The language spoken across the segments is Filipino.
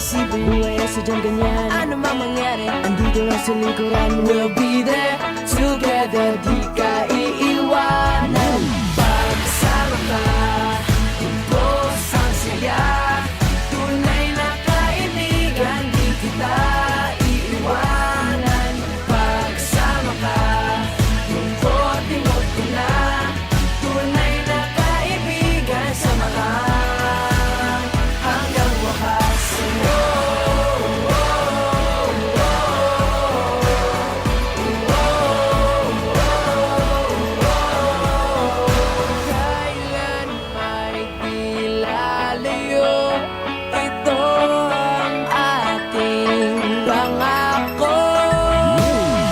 isipin, buhay ay sadyang ganyan. Ano mang mangyari, andito lang sa likuran. We'll be there together, di ka iiwanan. Pagsama ka, tubos ang saya. Tunay na kaibigan, di kita iiwanan. Pagsama ka, lungkot-ingot ko na. Tunay na kaibigan, samahan hanggang wakas. Kailan may di lalayo, ito ang ating pangako.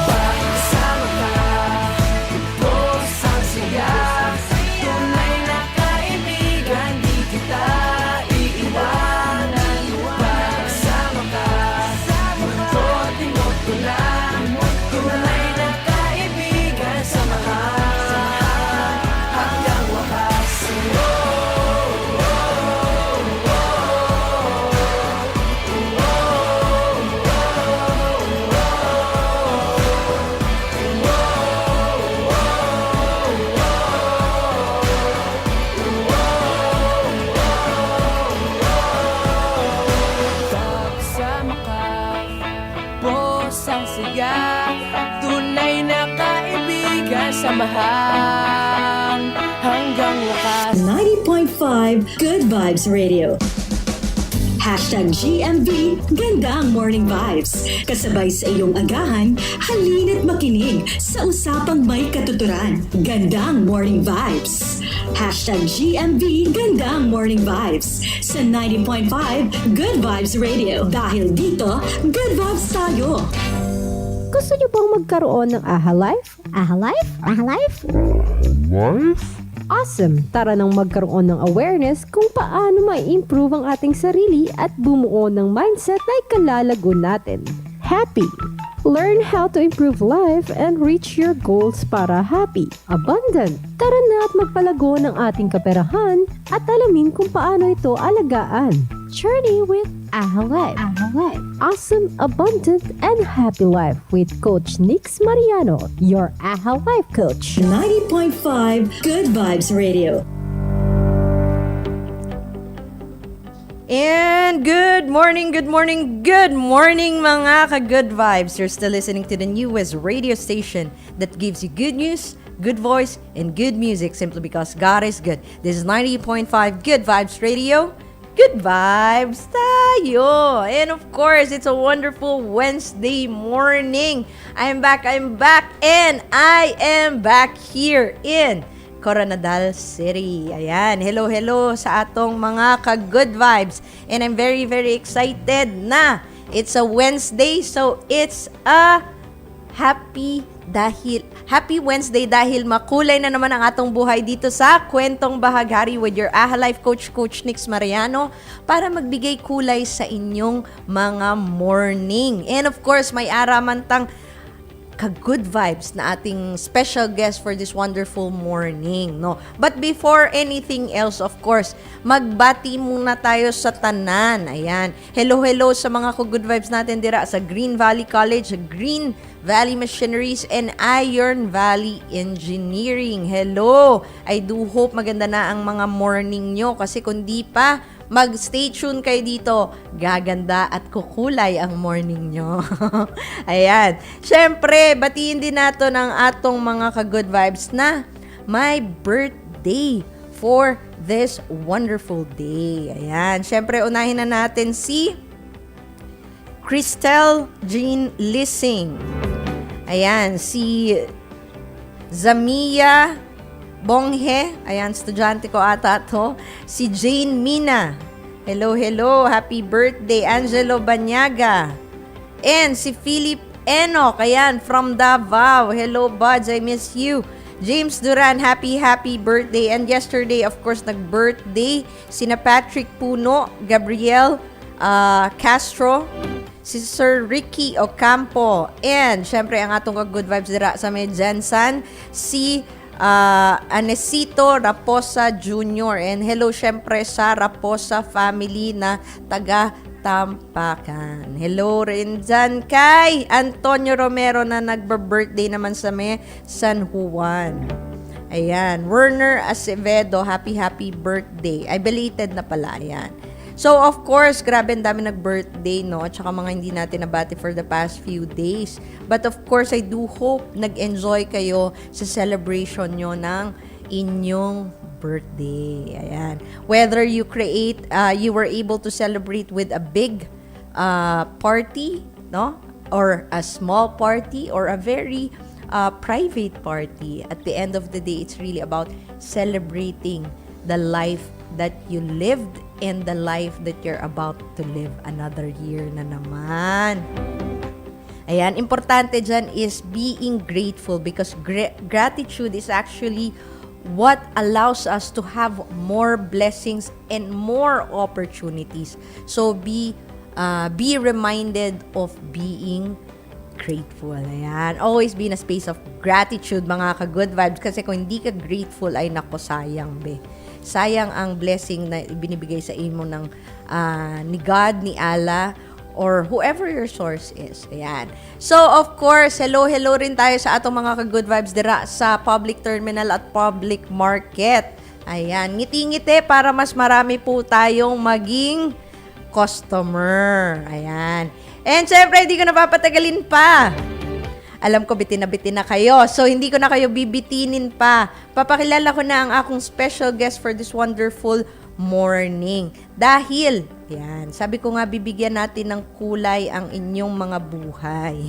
Pagsama ka, tubos ang saya. Tunay na kaibigan, di kita iiwanan. Pagsama ka, lungkot-ingot ko na. Tunay na kaibigan, samahan hanggang wakas. Pagsama ka, bos ang siya. Tunay na kaibigan, samahan hanggang wakas. 90.5 Good Vibes Radio. Hashtag GMV, ganda ang morning vibes. Kasabay sa iyong agahan, halina't makinig sa usapang may katuturan. Gandang morning vibes. Hashtag GMV, gandang morning vibes. Sa 90.5 Good Vibes Radio. Dahil dito, good vibes tayo. Gusto niyo bang magkaroon ng AHA Life? AHA Life? AHA Life? Awesome! Tara nang magkaroon ng awareness kung paano ma-improve ang ating sarili at bumuo ng mindset na ikalalago natin. Happy! Learn how to improve life and reach your goals para happy, abundant. Tara na at magpalago ng ating kaperahan at alamin kung paano ito alagaan. Journey with AHA Life. AHA Life. Awesome, abundant, and happy life with Coach Nix Mariano, your AHA Life coach. 90.5 Good Vibes Radio. And good morning mga ka-good vibes. You're still listening to the newest radio station that gives you good news, good voice, and good music simply because God is good. This is 90.5 Good Vibes Radio. Good vibes tayo. And of course, it's a wonderful Wednesday morning. I'm back, and I am back here in Coronadal City. Ayan, hello sa atong mga ka-good vibes. And I'm very, very excited na it's a Wednesday, so it's a happy Wednesday dahil makulay na naman ang atong buhay dito sa Kwentong Bahaghari with your AHA Life Coach, Coach Nix Mariano, para magbigay kulay sa inyong mga morning. And of course, may aramantang ka-good vibes na ating special guest for this wonderful morning, no? But before anything else, of course, magbati muna tayo sa tanan. Ayan. Hello sa mga ka-good vibes natin dira sa Green Valley College, Green Valley Machineries, and Iron Valley Engineering. Hello! I do hope maganda na ang mga morning nyo kasi kung di pa, mag-stay tuned kayo dito. Gaganda at kukulay ang morning nyo. Ayan. Siyempre, batiin din nato ng atong mga ka-good vibes na my birthday for this wonderful day. Ayan. Siyempre, unahin na natin si Cristel Jean Lissing. Ayan. Si Zamia Bonghe, ayan, estudyante ko ata to. Si Jane Mina, hello, happy birthday. Angelo Banyaga. And si Philip Enoch, ayan, from Davao. Hello, buds, I miss you. James Duran, happy birthday. And yesterday, of course, nag-birthday sina Patrick Puno, Gabriel Castro, si Sir Ricky Ocampo, and syempre ang atong ka-good vibes dira sa may Jensan, si Anesito Raposa Jr. And hello syempre sa Raposa family na taga Tampakan. Hello rin dyan kay Antonio Romero na nagbe-birthday naman sa may San Juan. Ayan. Werner Acevedo, happy birthday. Ay, belated na pala. Ayan. So, of course, grabe ang dami nag-birthday, no? Tsaka mga hindi natin nabati for the past few days. But of course, I do hope nag-enjoy kayo sa celebration nyo ng inyong birthday. Ayan. Whether you you were able to celebrate with a big party, no? Or a small party, or a very private party. At the end of the day, it's really about celebrating the life that you lived and the life that you're about to live another year na naman. Ayan, importante dyan is being grateful because gratitude is actually what allows us to have more blessings and more opportunities. So be reminded of being grateful. Ayan. Always be in a space of gratitude, mga ka-good vibes. Kasi kung hindi ka grateful, ay nako, sayang, be. Sayang ang blessing na ibinibigay sa imo ng ni God, ni Allah, or whoever your source is. Ayan. So, of course, hello rin tayo sa atong mga ka-good vibes dira sa public terminal at public market. Ayan. Ngiti-ngiti para mas marami po tayong maging customer. Ayan. And syempre, hindi ko na papatagalin pa. Alam ko, bitin na kayo. So, hindi ko na kayo bibitinin pa. Papakilala ko na ang akong special guest for this wonderful morning. Dahil, yan, sabi ko nga, bibigyan natin ng kulay ang inyong mga buhay.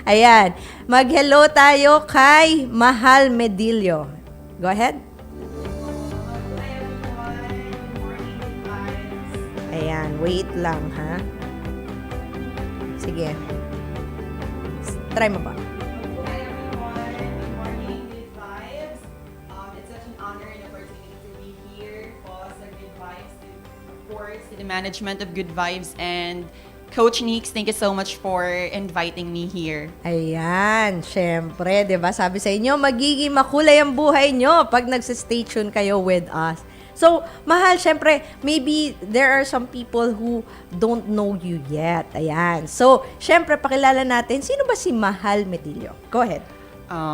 Ayan, mag-hello tayo kay Mahal Medillo. Go ahead. Ayan, wait lang, ha? Sige. Try mo ba? Hi everyone, good morning, Good Vibes. It's such an honor and opportunity to be here for the Good Vibes, of course, to the management of Good Vibes and Coach Nix, thank you so much for inviting me here. Ayan, syempre, 'di ba? Sabi sa inyo, magiging makulay ang buhay nyo pag nagsa-stay tuned kayo with us. So, Mahal, syempre, maybe there are some people who don't know you yet. Ayan. So, syempre, pakilala natin, sino ba si Mahal Medillo? Go ahead.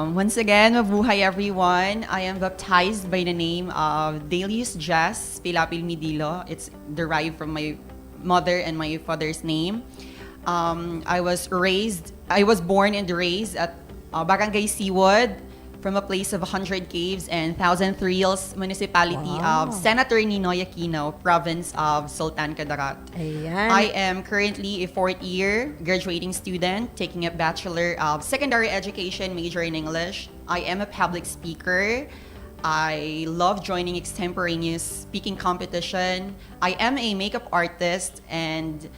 Once again, mabuhay everyone. I am baptized by the name of Delius Jess Pilapil Medillo. It's derived from my mother and my father's name. I was born and raised at Barangay Seawood, from a place of 100 caves and 1,000 thrills, municipality of Senator Ninoy Aquino, province of Sultan Kudarat. Ayan. I am currently a fourth year graduating student, taking a Bachelor of Secondary Education, major in English. I am a public speaker. I love joining extemporaneous speaking competition. I am a makeup artist and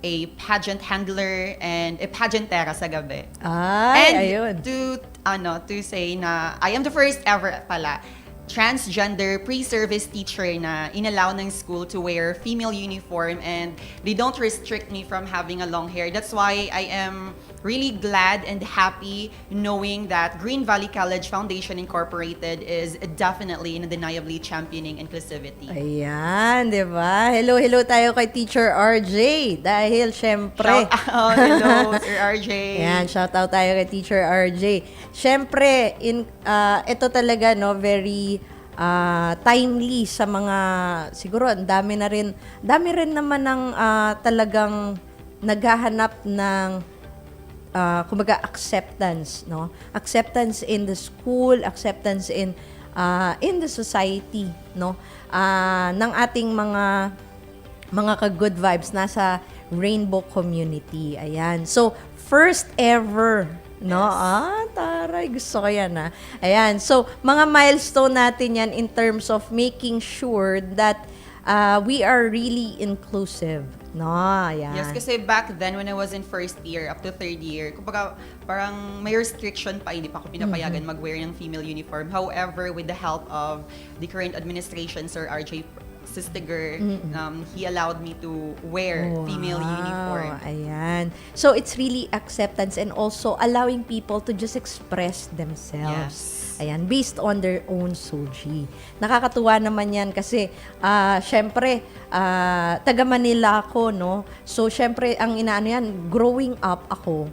a pageant handler and a pageantera sa gabi. Ay, and ayun. to say na I am the first ever pala transgender pre-service teacher na inallow ng school to wear female uniform and they don't restrict me from having a long hair. That's why I am really glad and happy knowing that Green Valley College Foundation Incorporated is definitely and undeniably championing inclusivity. Ayan, di ba? Hello tayo kay Teacher RJ. Dahil, syempre... Shout out, hello, Sir RJ. Ayan, shout out tayo kay Teacher RJ. Syempre, ito talaga, no, very timely sa mga, siguro, dami rin naman ng talagang naghahanap ng kumbaga acceptance, no? Acceptance in the school, acceptance in the society, no? Ng ating mga ka-good vibes nasa rainbow community. Ayan. So, first ever, no? Taray, gusto ko yan, ha? Ayan. So, mga milestone natin yan in terms of making sure that we are really inclusive. No, ayan. Yes, kasi back then when I was in first year up to third year, kumbaga parang may restriction pa, hindi pa ako pinapayagan mag-wear ng female uniform. However, with the help of the current administration, Sir RJ Sistiger, he allowed me to wear female uniform. Ayan. So, it's really acceptance and also allowing people to just express themselves. Yes. Ayan, based on their own soji. Nakakatuwa naman yan kasi, syempre, taga Manila ako, no? So, syempre, ang inaano yan, growing up ako,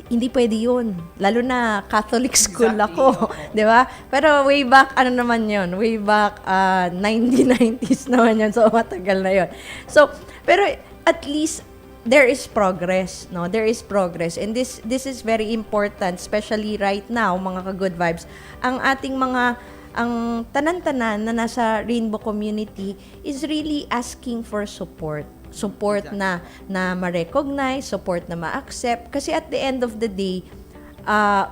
hindi pwede yun. Lalo na Catholic school Exactly, ako. oo. Di ba? Pero way back, ano naman yun? Way back 1990s naman yun. So, matagal na yun. So, pero at least, there is progress, no? There is progress. And this is very important, especially right now, mga ka-good vibes. Ang ating ang tanan-tanan na nasa Rainbow community is really asking for support. Support na ma-recognize, support na ma-accept. Kasi at the end of the day,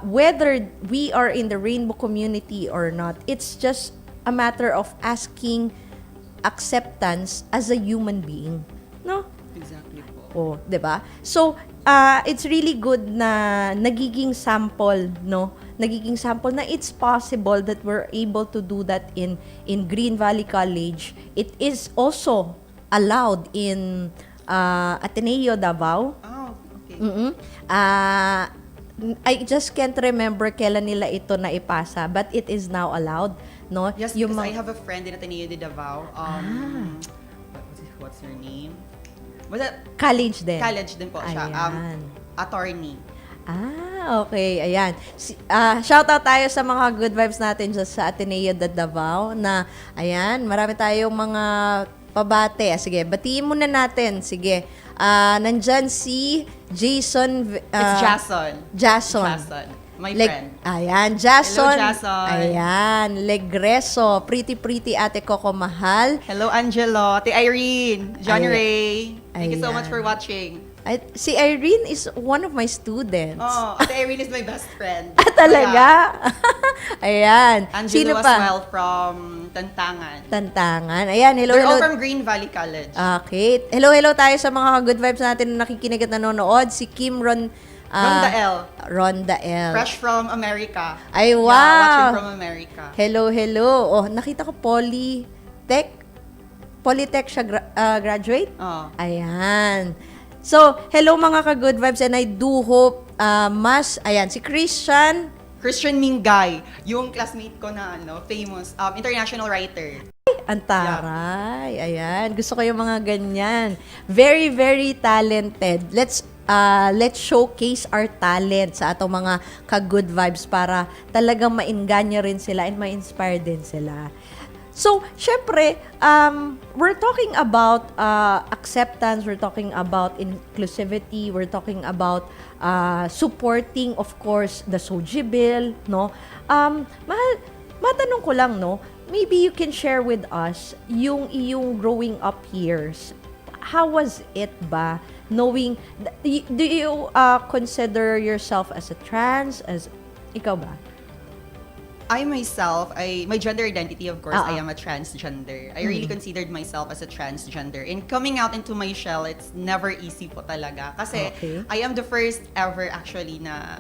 whether we are in the Rainbow community or not, it's just a matter of asking acceptance as a human being. No? Exactly po. Oh, 'di ba? So, it's really good na nagiging sample, no? Nagiging sample na it's possible that we're able to do that in Green Valley College. It is also allowed in Ateneo Davao. Oh, okay. I just can't remember kailan nila ito na ipasa, but it is now allowed, no? Yes, Yung because I mga- have a friend in Ateneo de Davao. What's her name? Was that college din. college din po siya. Ayan. Attorney. Okay. Ayan. Shoutout tayo sa mga good vibes natin sa Ateneo de Davao na, ayan, marami tayong mga pabate. Sige, batiin muna natin. Sige. Nandyan si Jason. It's Jason. Jason. Jason. My friend. Ayan, Jason. Hello, Jason. Ayan, Legreso. Pretty ate Coco Mahal. Hello, Angelo. Ate Irene. Johnny Ayan. Ray. Thank you so Ayan. much for watching. Si Irene is one of my students. Oh, Ate Irene is my best friend. Talaga? Ayan. Angelo Sino as pa? well from Tantangan. Tantangan. Ayan, hello, They're all hello. from Green Valley College. Okay. Hello tayo sa mga good vibes natin na nakikinig at nanonood. Si Kim Ronda L. Ronda L. Fresh from America. Ay, wow. Yeah, watching from America. Hello. Oh, nakita ko Polytech siya graduate. Oh. Ayan. So, hello mga ka-good vibes and I do hope si Christian. Christian Mingay, yung classmate ko na famous international writer. Ang taray. Ayan. Gusto ko yung mga ganyan. Very, very talented. Let's showcase our talent sa atong mga ka-good vibes para talagang mainganya rin sila and ma-inspire din sila. So, syempre, we're talking about acceptance, we're talking about inclusivity, we're talking about supporting, of course, the Soji Bill, no? Matanong ko lang, no? Maybe you can share with us yung iyong growing up years. How was it ba? Knowing, do you consider yourself as a trans? Ikaw ba? I myself, my gender identity, of course, Ah, I am a transgender. I really considered myself as a transgender. And coming out into my shell, it's never easy po talaga. Kasi Okay. I am the first ever actually na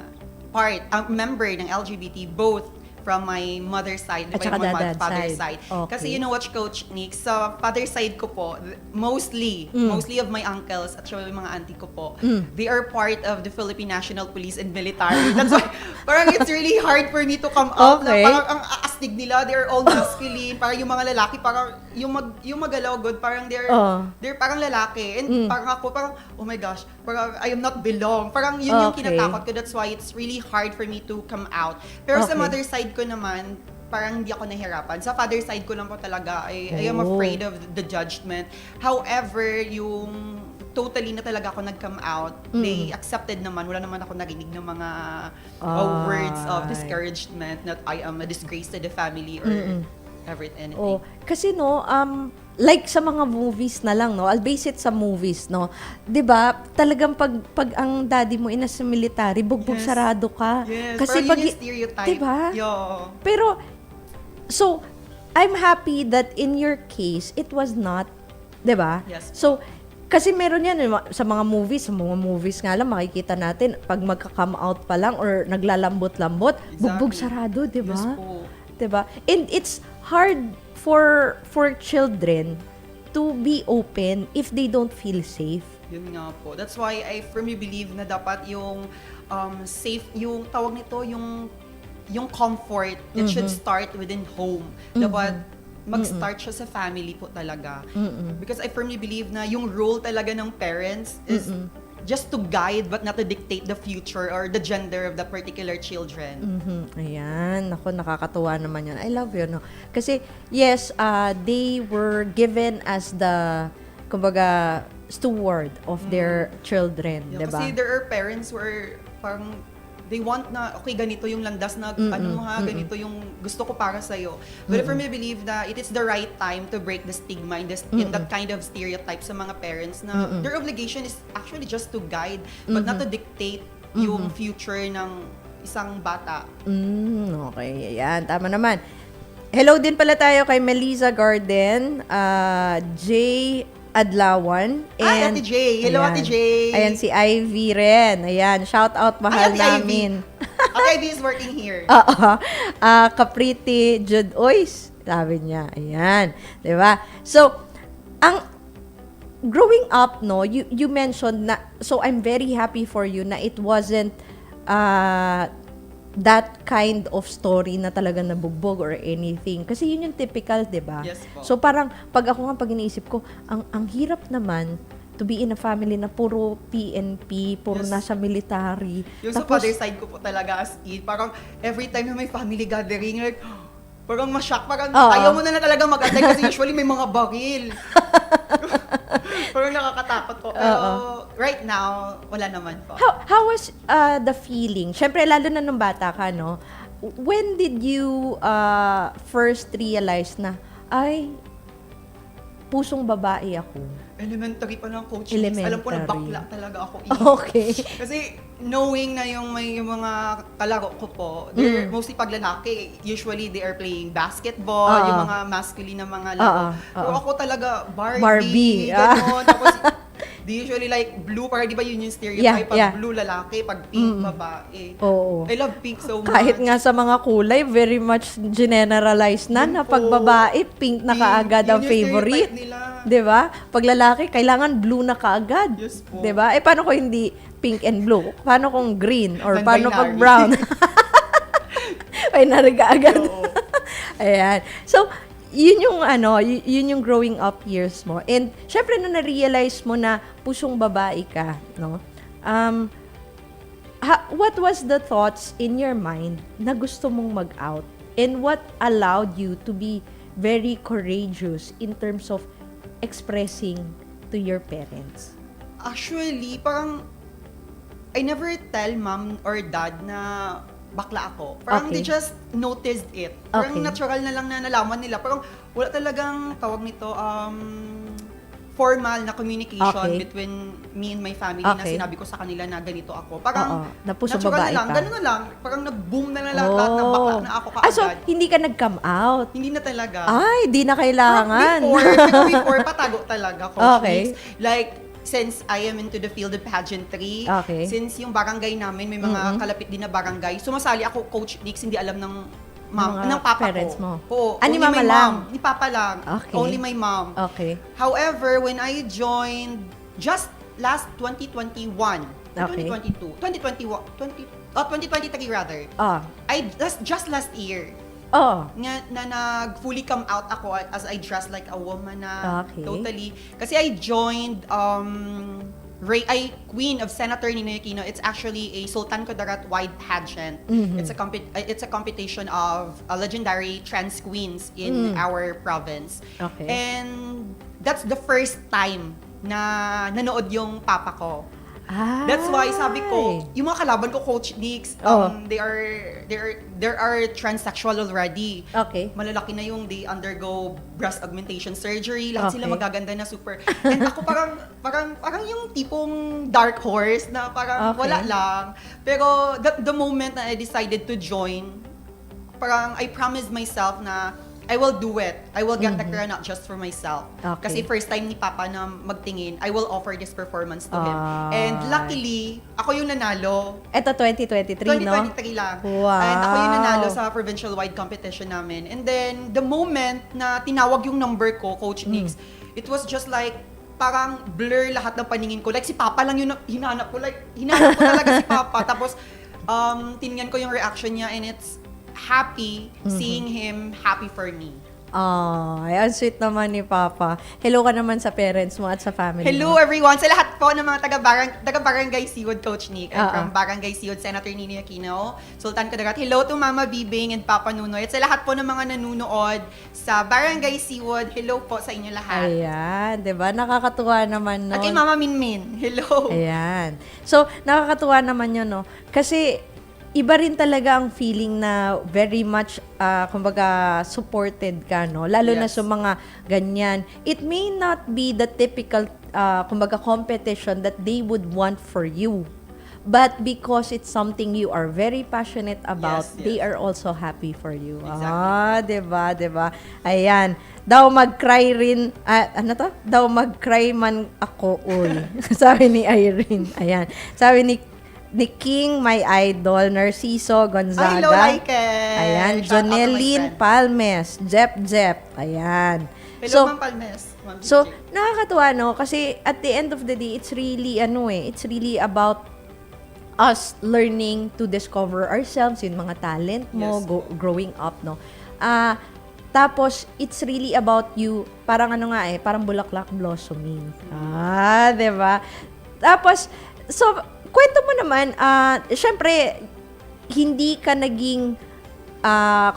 member ng LGBT, both from my mother's side At and saka my dad's father's side. side. Okay. Kasi you know what, Coach Nick, sa father's side ko po, mostly of my uncles at saka yung mga auntie ko po, they are part of the Philippine National Police and military. That's why, parang it's really hard for me to come out. Okay. Na parang ang aastig nila, they're all masculine. Parang yung mga lalaki, parang yung magalaw good, parang they're parang lalaki. And parang ako, parang, oh my gosh, parang I am not belong. Parang yun yung Okay. kinatakot ko. That's why it's really hard for me to come out. Pero sa Okay. mother side ko naman, parang hindi ako nahirapan. Sa father side ko lang po talaga, I am Oh. afraid of the judgment. However, yung totally na talaga ako nag-come out, they accepted naman. Wala naman ako narinig ng mga words of discouragement that I am a disgrace to the family or anything. Oh, kasi no, like sa mga movies na lang, no? I'll base it sa movies, no? 'Di ba? Talagang pag ang daddy mo ina sa military, bugbog Yes. sarado ka. Yes, Kasi parang yun yung stereotype. 'di ba? Yeah. Pero so I'm happy that in your case it was not, 'di ba? Yes. So kasi meron yan sa mga movies nga lang makikita natin pag magka-come out pa lang or naglalambot-lambot, bugbog Exactly. sarado, 'di ba? Yes po. 'Di ba? And it's hard for children to be open if they don't feel safe. Yun nga po. That's why I firmly believe na dapat yung safe, yung tawag nito, yung comfort, it should start within home. Dapat mag-start siya sa family po talaga. Because I firmly believe na yung role talaga ng parents is just to guide but not to dictate the future or the gender of the particular children. Ayan, ako nakakatuwa naman yun. I love yun. No? Kasi, yes, they were given as the, kumbaga, steward of their children, Yeah, diba? kasi there are parents where parang they want na, okay, ganito yung landas na, ano mo ha, ganito yung gusto ko para sa'yo. But for me, I believe that it is the right time to break the stigma in that kind of stereotype sa mga parents na their obligation is actually just to guide, but not to dictate yung future ng isang bata. Okay, ayan, tama naman. Hello din pala tayo kay Melissa Garden, Jay Adlawan. Ay, Ate Jay. Hello, ayan. Ate Jay. Ayan, si Ivy rin. Ayan, shout out, mahal Ate namin. Ate Ivy is working here. Oo. Kapriti Jude Oys, sabi niya. Ayan. Diba? So, ang growing up, no, you mentioned na, so I'm very happy for you na it wasn't that kind of story na talaga nabugbog or anything. Kasi yun yung typical, di ba? Yes po. So parang, pag iniisip ko, ang hirap naman to be in a family na puro PNP, puro Yes. nasa military. Yung sa father side ko po talaga as in, parang every time na may family gathering, like, parang ma-shock, parang Oo. ayaw mo na talaga mag-attend kasi usually may mga baril. Parang nakakatakot po. Pero right now, wala naman po. How was the feeling? Siyempre, lalo na nung bata ka, no? When did you first realize na, ay, pusong babae ako? Elementary pa lang, Coach Nix. Alam ko na Elementary. bakla talaga ako. Okay. Kasi knowing na yung may mga kalaro ko po, they're mostly pag lalaki, usually they are playing basketball, Oo. yung mga masculine na mga laro. Pero Oo. ako talaga, Barbie. Barbie, gano'n. Tapos, they usually like blue, parang di ba yun yung stereotype? Pag Yeah. blue lalaki, pag pink babae. Oo. I love pink so much. Kahit nga sa mga kulay, very much generalized na, Yun na po. pag babae, pink na Pink, kaagad ang yun yung favorite. stereotype nila. 'Di ba? Pag lalaki, kailangan blue na kaagad. Yes po. 'Di ba? Paano kung hindi pink and blue? Paano kung green? Or paano pag Non-binary. brown? Binary ka agad. Oo. Ayan. So, yun yung yun yung growing up years mo. And syempre na na-realize mo na pusong babae ka, no? What was the thoughts in your mind na gusto mong mag-out? And what allowed you to be very courageous in terms of expressing to your parents? Actually, parang I never tell mom or dad na bakla ako. Parang Okay. they just noticed it. Parang Okay. natural na lang na nalaman nila. Parang wala talagang tawag nito, formal na communication Okay. between me and my family na Okay. sinabi ko sa kanila na ganito ako. Parang Na pusong natural babae na lang, ka. ganun na lang. Parang nag-boom na lahat na bakla na ako kaagad. So, hindi ka nag-come out? Hindi na talaga. Ay, di na kailangan. Before, patago talaga, Coach Okay. Nix. Like, since I am into the field of pageantry, Okay. since yung barangay namin, may mga kalapit din na barangay, sumasali ako, Coach Nix, hindi alam ng Mga ng papa parents ko. mo. Oo, Ni only mama my lang? mom. Ni papa lang. Okay. Only my mom. Okay. However, when I joined just last 2021, Okay. 2022, 2021, 2023 rather, Ah. just last year, Oh. na nag-fully come out ako as I dress like a woman na Okay. totally. Kasi I joined Queen of Senator Ninoy Aquino. It's actually a Sultan Kudarat wide pageant. It's a competition of legendary trans queens in our province. Okay. And that's the first time na nanood yung papa ko. Ah. That's why sabi ko, yung mga kalaban ko, Coach Nix, Oh. they are transsexual already. Okay. Malalaki na yung they undergo breast augmentation surgery. Lahat sila Okay. magaganda na super. And ako parang yung tipong dark horse na parang Okay. wala lang. Pero the moment na I decided to join, parang I promised myself na I will do it. I will get the crown not just for myself. Okay. Kasi first time ni Papa na magtingin, I will offer this performance to him. Ah. And luckily, ako yung nanalo. Ito 2023, no? 2023 lang. Wow. And ako yung nanalo sa provincial-wide competition namin. And then, the moment na tinawag yung number ko, Coach Nix, it was just like, parang blur lahat ng paningin ko. Like, si Papa lang yung hinanap ko. Like, hinanap ko talaga si Papa. Tapos, tinignan ko yung reaction niya and it's happy seeing him happy for me. Ay, ang sweet naman ni Papa. Hello ka naman sa parents mo at sa family Hello mo. everyone! Sa lahat po ng mga taga-Barangay Seawood, Coach Nick. I'm Ah, from Barangay Seawood, Senator Nini Aquino, Sultan Kudarat. Hello to Mama Bibing and Papa Nunoy. At sa lahat po ng mga nanunood sa Barangay Seawood, hello po sa inyo lahat. Ayan, di ba? Nakakatuwa naman, no? At kay Mama Minmin, hello! Ayan. So, nakakatuwa naman yun, no? Kasi, iba rin talaga ang feeling na very much, kumbaga, supported ka, no? Lalo na Yes. sa mga ganyan. It may not be the typical, kumbaga, competition that they would want for you. But because it's something you are very passionate about, Yes, yes. they are also happy for you. Exactly. Diba? Ayan. Daw mag-cry rin, ano to? Daw mag-cry man ako, uy. Sabi ni Irene. Ayan. Sabi ni King, my idol, Narciso Gonzaga. Hello, Laike! Ayan. Shout out to my Jonelyn friend. Palmes. Jep. Ayan. Hello, Ma'am Palmes. Ma'am So, Gigi. nakakatuwa, no? Kasi at the end of the day, it's really, it's really about us learning to discover ourselves, yung mga talent mo, Yes. growing up, no? Tapos, it's really about you, parang parang bulaklak blossoming. Diba? Tapos, so, kwento mo naman, syempre, hindi ka naging,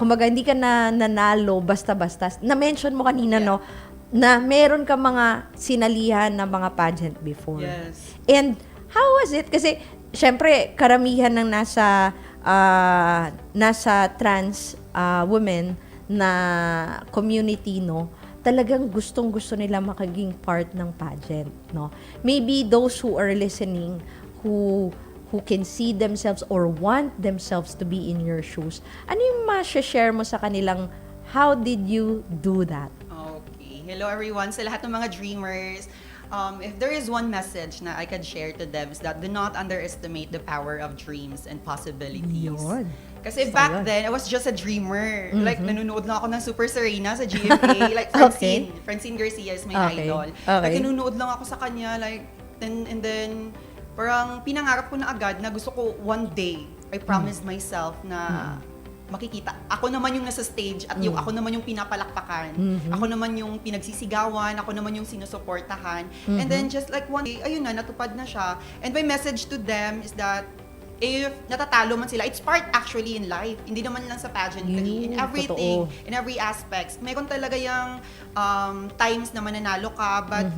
kumbaga, hindi ka nanalo basta-basta. Na-mention mo kanina, no, na meron ka mga sinalihan na mga pageant before. Yes. And how was it? Kasi, syempre, karamihan ng nasa trans women na community, no, talagang gustong-gusto nila makaging part ng pageant, no. Maybe those who are listening, who can see themselves or want themselves to be in your shoes, ano yung ma-share mo sa kanilang, how did you do that? Okay. Hello everyone. Sa lahat ng mga dreamers, if there is one message na I can share to them is that do not underestimate the power of dreams and possibilities. Yun. Kasi Gusto back yun. then, I was just a dreamer. Like, nanonood lang ako ng Super Serena sa GMA. Like, Francine. Francine Garcia is my Okay. idol. Okay. Like, nanonood lang ako sa kanya. Like, and then, parang pinangarap ko na agad na gusto ko one day, I promised myself na makikita. Ako naman yung nasa stage at yung ako naman yung pinapalakpakan. Ako naman yung pinagsisigawan, ako naman yung sinusuportahan. And then just like one day, ayun na, natupad na siya. And my message to them is that if natatalo man sila, it's part actually in life. Hindi naman lang sa pageantry. In everything, totoo. in every aspects. Meron talaga yung times na mananalo ka, but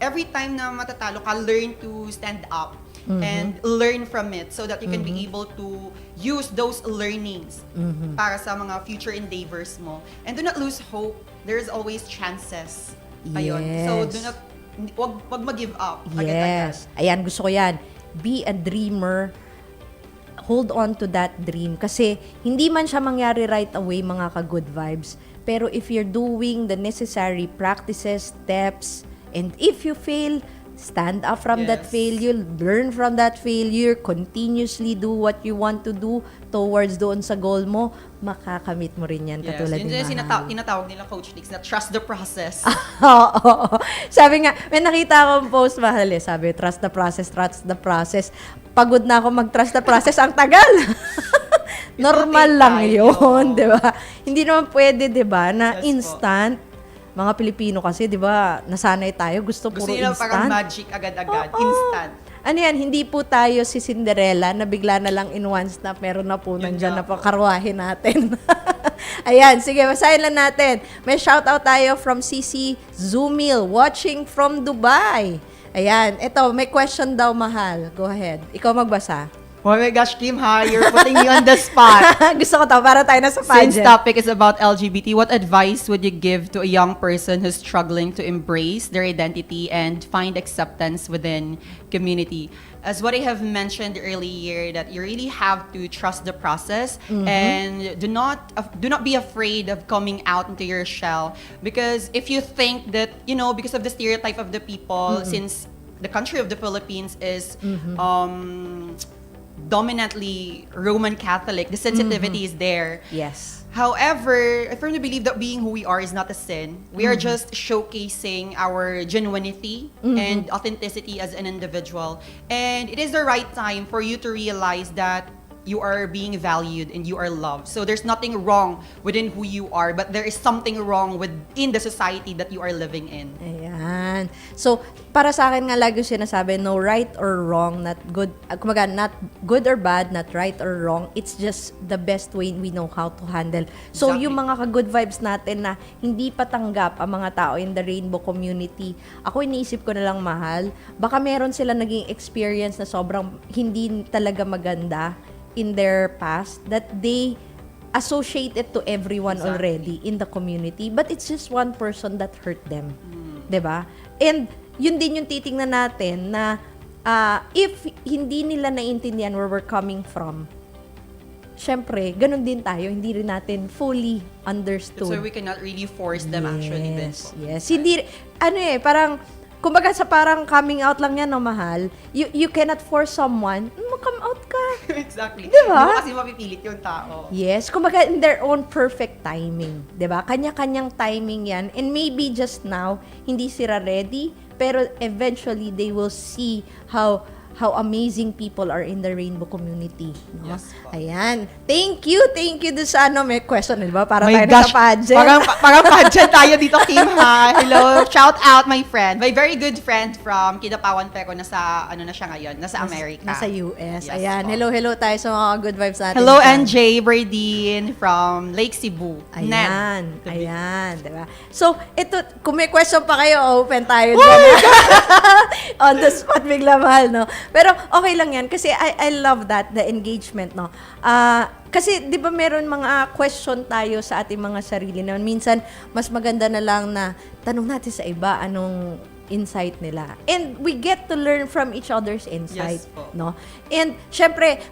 every time na matatalo ka, learn to stand up and learn from it so that you can be able to use those learnings para sa mga future endeavors mo. And do not lose hope. There's always chances. Ayun. So, Yes. wag mag-give up. Agad-agad. Yes. Ayan, gusto ko yan. Be a dreamer. Hold on to that dream. Kasi hindi man siya mangyari right away, mga ka-good vibes. Pero if you're doing the necessary practices, steps, and if you fail, stand up from that Yes. failure, learn from that failure, continuously do what you want to do towards doon sa goal mo, makakamit mo rin yan, Yes. katulad Yun ni yung Mahal. tinatawag nila Coach Nix na trust the process. Oo. Sabi nga, may nakita akong post, Mahal, sabi, trust the process. Pagod na ako mag-trust the process, ang tagal. Normal take lang time, yun, oo. di ba? Hindi naman pwede, di ba, na Yes po. instant. Mga Pilipino kasi, di ba, nasanay tayo, gusto Gusto puro nila parang instant. magic agad-agad. Oo. Instant. Ano yan, hindi po tayo si Cinderella na bigla na lang in one snap, meron na po Yun nandyan nga na po karwahe natin. Ayan, sige, basahin lang natin. May shoutout tayo from CC Zumil, watching from Dubai. Ayan, ito, may question daw, Mahal. Go ahead. Ikaw magbasa. Oh my gosh, Kim, ha? You're putting me on the spot. Gusto ko to, para tayo na sa Since pageant. topic is about LGBT, what advice would you give to a young person who's struggling to embrace their identity and find acceptance within community? As what I have mentioned earlier, that you really have to trust the process and do not be afraid of coming out into your shell, because if you think that, you know, because of the stereotype of the people, since the country of the Philippines is dominantly Roman Catholic, the sensitivity is there. Yes. However, I firmly believe that being who we are is not a sin. We are just showcasing our genuinity and authenticity as an individual. And it is the right time for you to realize that you are being valued and you are loved. So there's nothing wrong within who you are, but there is something wrong within the society that you are living in. Ayan. So, para sa akin nga lagi sinasabi, no right or wrong, not good, kumaga, not good or bad, not right or wrong. It's just the best way we know how to handle. So, Exactly. yung mga ka-good vibes natin na hindi patanggap ang mga tao in the rainbow community, ako iniisip ko na lang, mahal, baka meron sila naging experience na sobrang hindi talaga maganda in their past, that they associate it to everyone Exactly. already in the community, but it's just one person that hurt them. 'Di ba? And yun din yung titingnan natin na if hindi nila naiintindihan where we're coming from, syempre, ganun din tayo, hindi rin natin fully understood. So we cannot really force them actually. Then. Yes. Hindi, parang, kumbaga sa parang coming out lang yan, no, mahal, you cannot force someone, come out ka. Exactly. Diba? Hindi mo kasi mapipilit yung tao. Yes, kumbaga in their own perfect timing, 'di ba? Kanya-kanyang timing 'yan, and maybe just now hindi sila ready, pero eventually they will see how amazing people are in the rainbow community, no? Yes, po. Ayan. Thank you doon sa may question, 'di ba? Para My tayo na gosh, sa pageant. Parang pageant tayo dito, Kim, ha? Hello, shout out my friend. My very good friend from Kidapawan Peco, nasa, ano na siya ngayon, nasa America. Nasa US. Yes, Ayan. po. Hello tayo sa mga good vibes natin. Hello, dyan. NJ Berdine from Lake Cebu. Ayan. Nen. Ayan. Diba? So, ito, kung may question pa kayo, open tayo dyan. On the spot, bigla, mahal, no? Pero, okay lang yan. Kasi I love that, the engagement, no? Kasi, di ba, meron mga question tayo sa ating mga sarili na minsan, mas maganda na lang na tanong natin sa iba anong insight nila. And we get to learn from each other's insight, Yes po. no? And syempre,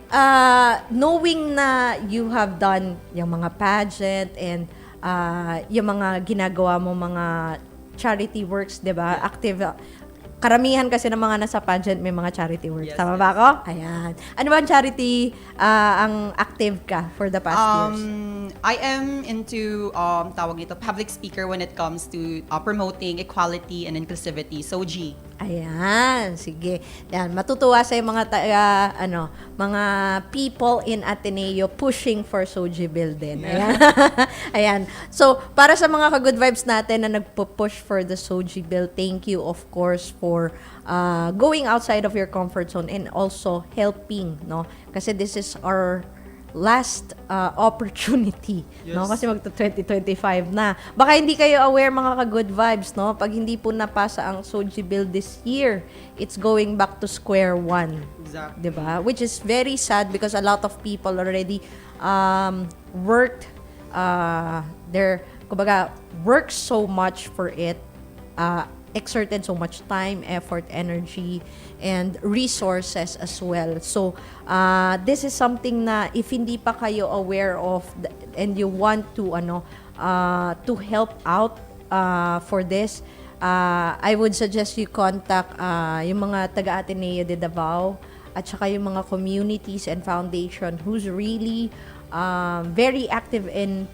knowing na you have done yung mga pageant and yung mga ginagawa mo mga charity works, 'di ba? Active. Karamihan kasi ng mga nasa pageant may mga charity works. Yes, Tama ba ako? Ayan. Ano ba ang charity ang active ka for the past years? I am into tawag nito, public speaker when it comes to promoting equality and inclusivity. So G. Ayan, sige. Yan, matutuwa sa mga mga people in Ateneo pushing for Soji Bill din. Ayan. Ayan. So, para sa mga ka-good vibes natin na nagpo-push for the Soji Bill, thank you of course for going outside of your comfort zone and also helping, no? Kasi this is our last opportunity, no? Kasi magto-2025 na. Baka hindi kayo aware, mga ka-good vibes, no? Pag hindi po napasa ang Soji Bill this year, it's going back to square one. Exactly. 'Di ba? Which is very sad because a lot of people already worked worked so much for it, exerted so much time, effort, energy, and resources as well. So, this is something na if hindi pa kayo aware of and you want to to help out for this, I would suggest you contact yung mga taga-Ateneo de Davao at saka yung mga communities and foundation who's really very active in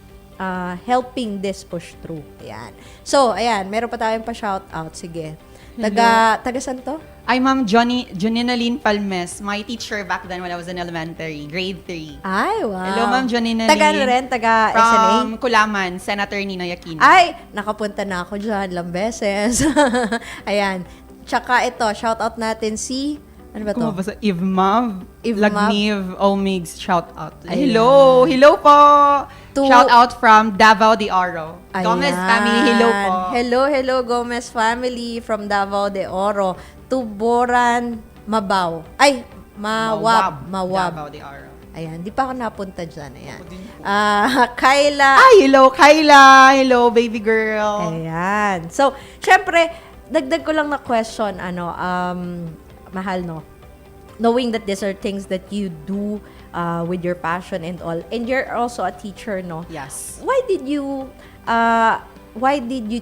helping this push through. Ayan. So, ayan, meron pa tayong pa-shoutout. Sige. Taga saan to? I'm Ma'am Jonina Lynn Palmes, my teacher back then when I was in elementary, grade 3. Ay, wow. Hello, Ma'am Jonina Taga Lynn. ano rin? Taga SNA? From Kulaman, Senator Ninoy Aquino. Ay, nakapunta na ako dyan ilang beses. Ayan. Tsaka ito, shoutout natin si, ano ba to? Kung mabasa, Ivmav, Ivmav. Lagniv, Omigs, shout out. Ayan. Hello po. To- Shout out from Davao de Oro. Ayan. Gomez family, hello po. Hello, Gomez family from Davao de Oro. Tuboran, Mabaw. Ay, Mawab. Davao de Oro. Ayan, di pa ako napunta dyan. Ayan. Ako din po. Kayla. Hello, Kyla! Hello, baby girl! Ayan. So, syempre, dagdag ko lang na question, mahal, no? Knowing that these are things that you do with your passion and all, and you're also a teacher, no? Yes. Why did you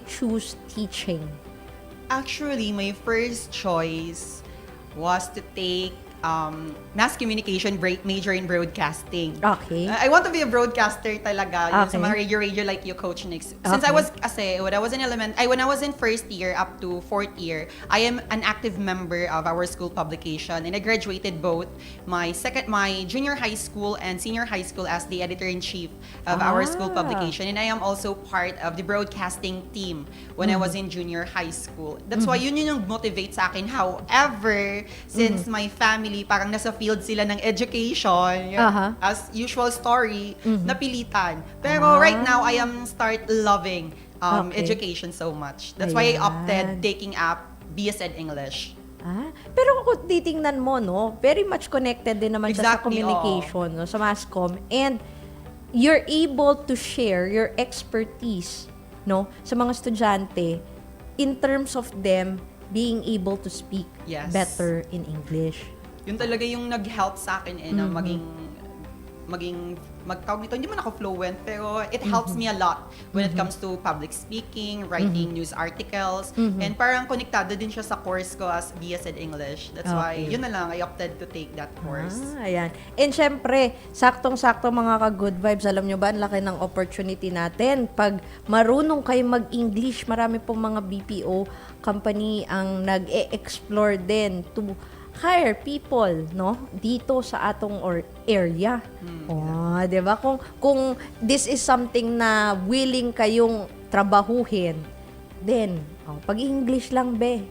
choose teaching? Actually, my first choice was to take mass communication major in broadcasting. Okay. I want to be a broadcaster talaga. Yun, Okay. sa mga radio like you, Coach Nix. Since Okay. when I was in first year up to fourth year, I am an active member of our school publication, and I graduated both my junior high school and senior high school as the editor-in-chief of our school publication, and I am also part of the broadcasting team when I was in junior high school. That's why yun yung motivate sa akin. However, since my family parang nasa field sila ng education, Aha. as usual story, napilitan. Pero right now, I am start loving Okay. education so much. That's why I opted Ayan. taking up BSEd English. Pero kung titingnan mo, no, very much connected din naman siya sa Exactly, communication, no, sa mass comm. And you're able to share your expertise, no, sa mga estudyante in terms of them being able to speak Yes. better in English. Yun talaga yung nag-help sa akin na magtawag nito, hindi man ako fluent, pero it helps me a lot when it comes to public speaking, writing news articles, and parang konektado din siya sa course ko as BSEd English. That's why, Okay. yun na lang, I opted to take that course. Ayan. And syempre, saktong-sakto mga ka-good vibes, alam nyo ba, ang laki ng opportunity natin. Pag marunong kayo mag-English, marami pong mga BPO company ang nag-e-explore din to hire people, no, dito sa atong area. Oh, 'di ba? Kung this is something na willing kayong trabahuhin, then pag-English lang be.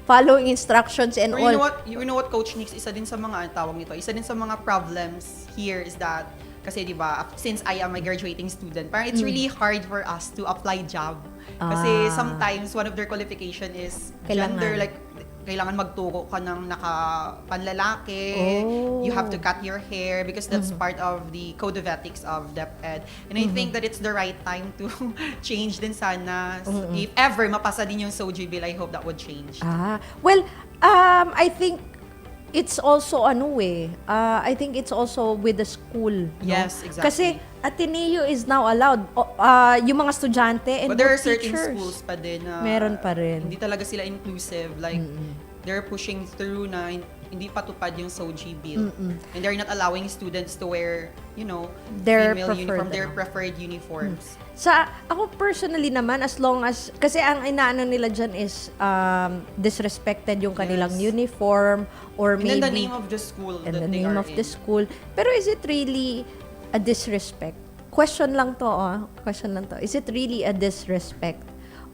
Following instructions and Or all. you know what, Coach Nix, isa din sa mga, tawag nito, isa din sa mga problems here is that, kasi di ba, since I am a graduating student, parang it's really hard for us to apply job. Kasi sometimes one of their qualification is Kailangan. gender, like, kailangan magturo ka ng naka-panlalaki. Oh. You have to cut your hair because that's part of the code of ethics of DepEd. And I think that it's the right time to change din sana. If ever mapasa din yung SOGI bill, I hope that would change. Well, I think it's also I think it's also with the school. No? Yes, exactly. Kasi Ateneo is now allowed. Yung mga estudyante and But there are both certain teachers. schools pa din na Meron pa rin. hindi talaga sila inclusive. Like, they're pushing through na hindi patupad yung SOGI bill. And they're not allowing students to wear, Their female preferred, uniform, their preferred uniforms. Ako personally naman, as long as, kasi ang inaano nila dyan is disrespected yung kanilang Yes. uniform or And maybe then the name of the school and that the they name are of in. the school. Pero is it really a disrespect? Question lang to, Question lang to. Is it really a disrespect?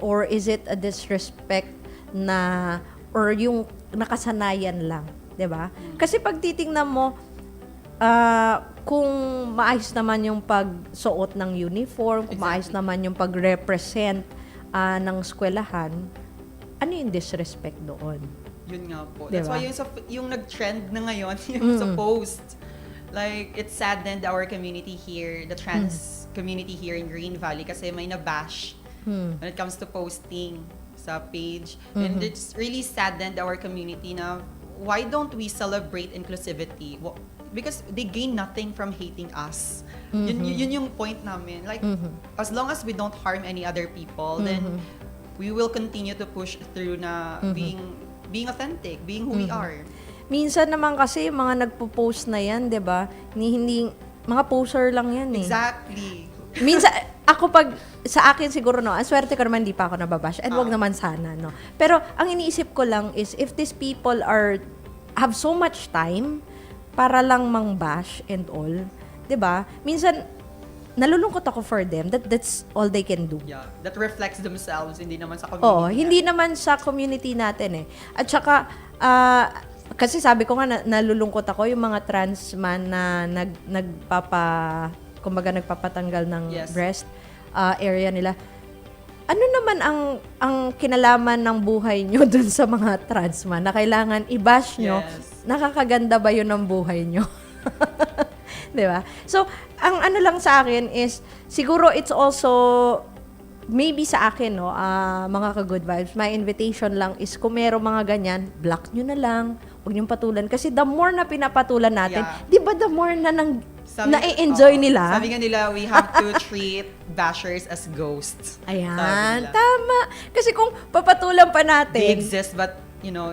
Or is it a disrespect na, or yung nakasanayan lang? 'Di ba? Kasi pag titingnan mo, kung maayos naman yung pagsuot ng uniform, kung maayos Exactly. naman yung pag-represent ng eskwelahan, ano yung disrespect doon? Yun nga po. Diba? That's why yung nag-trend na ngayon, yung sa post. Like, it saddened our community here, the trans community here in Green Valley, kasi may nabash when it comes to posting sa page. And it's really saddened our community na why don't we celebrate inclusivity? Because they gain nothing from hating us. Yun yung point namin. Like, as long as we don't harm any other people, then we will continue to push through na being authentic, being who we are. Minsan naman kasi yung mga nagpo-post na yan, 'di ba? Hindi mga poser lang yan eh. Exactly. Minsan ako pag sa akin siguro no, ang swerte ko naman hindi pa ako nababash and wag naman sana no. Pero ang iniisip ko lang is if these people have so much time para lang mang-bash and all, 'di ba? Minsan nalulungkot ako for them that's all they can do. Yeah, that reflects themselves, hindi naman sa community. Oo, hindi naman sa community natin eh. At saka, kasi sabi ko nga, nalulungkot ako yung mga trans man na kumbaga nagpapatanggal ng Yes. breast area nila. ano naman ang kinalaman ng buhay nyo dun sa mga trans man na kailangan i-bash nyo? Yes. Nakakaganda ba yun ng buhay nyo? Di ba? So, ang ano lang sa akin is, siguro it's also, maybe sa akin, no, mga ka-good vibes, my invitation lang is kung meron mga ganyan, block nyo na lang, huwag nyo patulan. Kasi the more na pinapatulan natin, Yeah. di ba the more na na-enjoy nila? Sabi nga nila, we have to treat bashers as ghosts. Ayan, Sabi nila. tama. Kasi kung papatulan pa They natin, exist, but,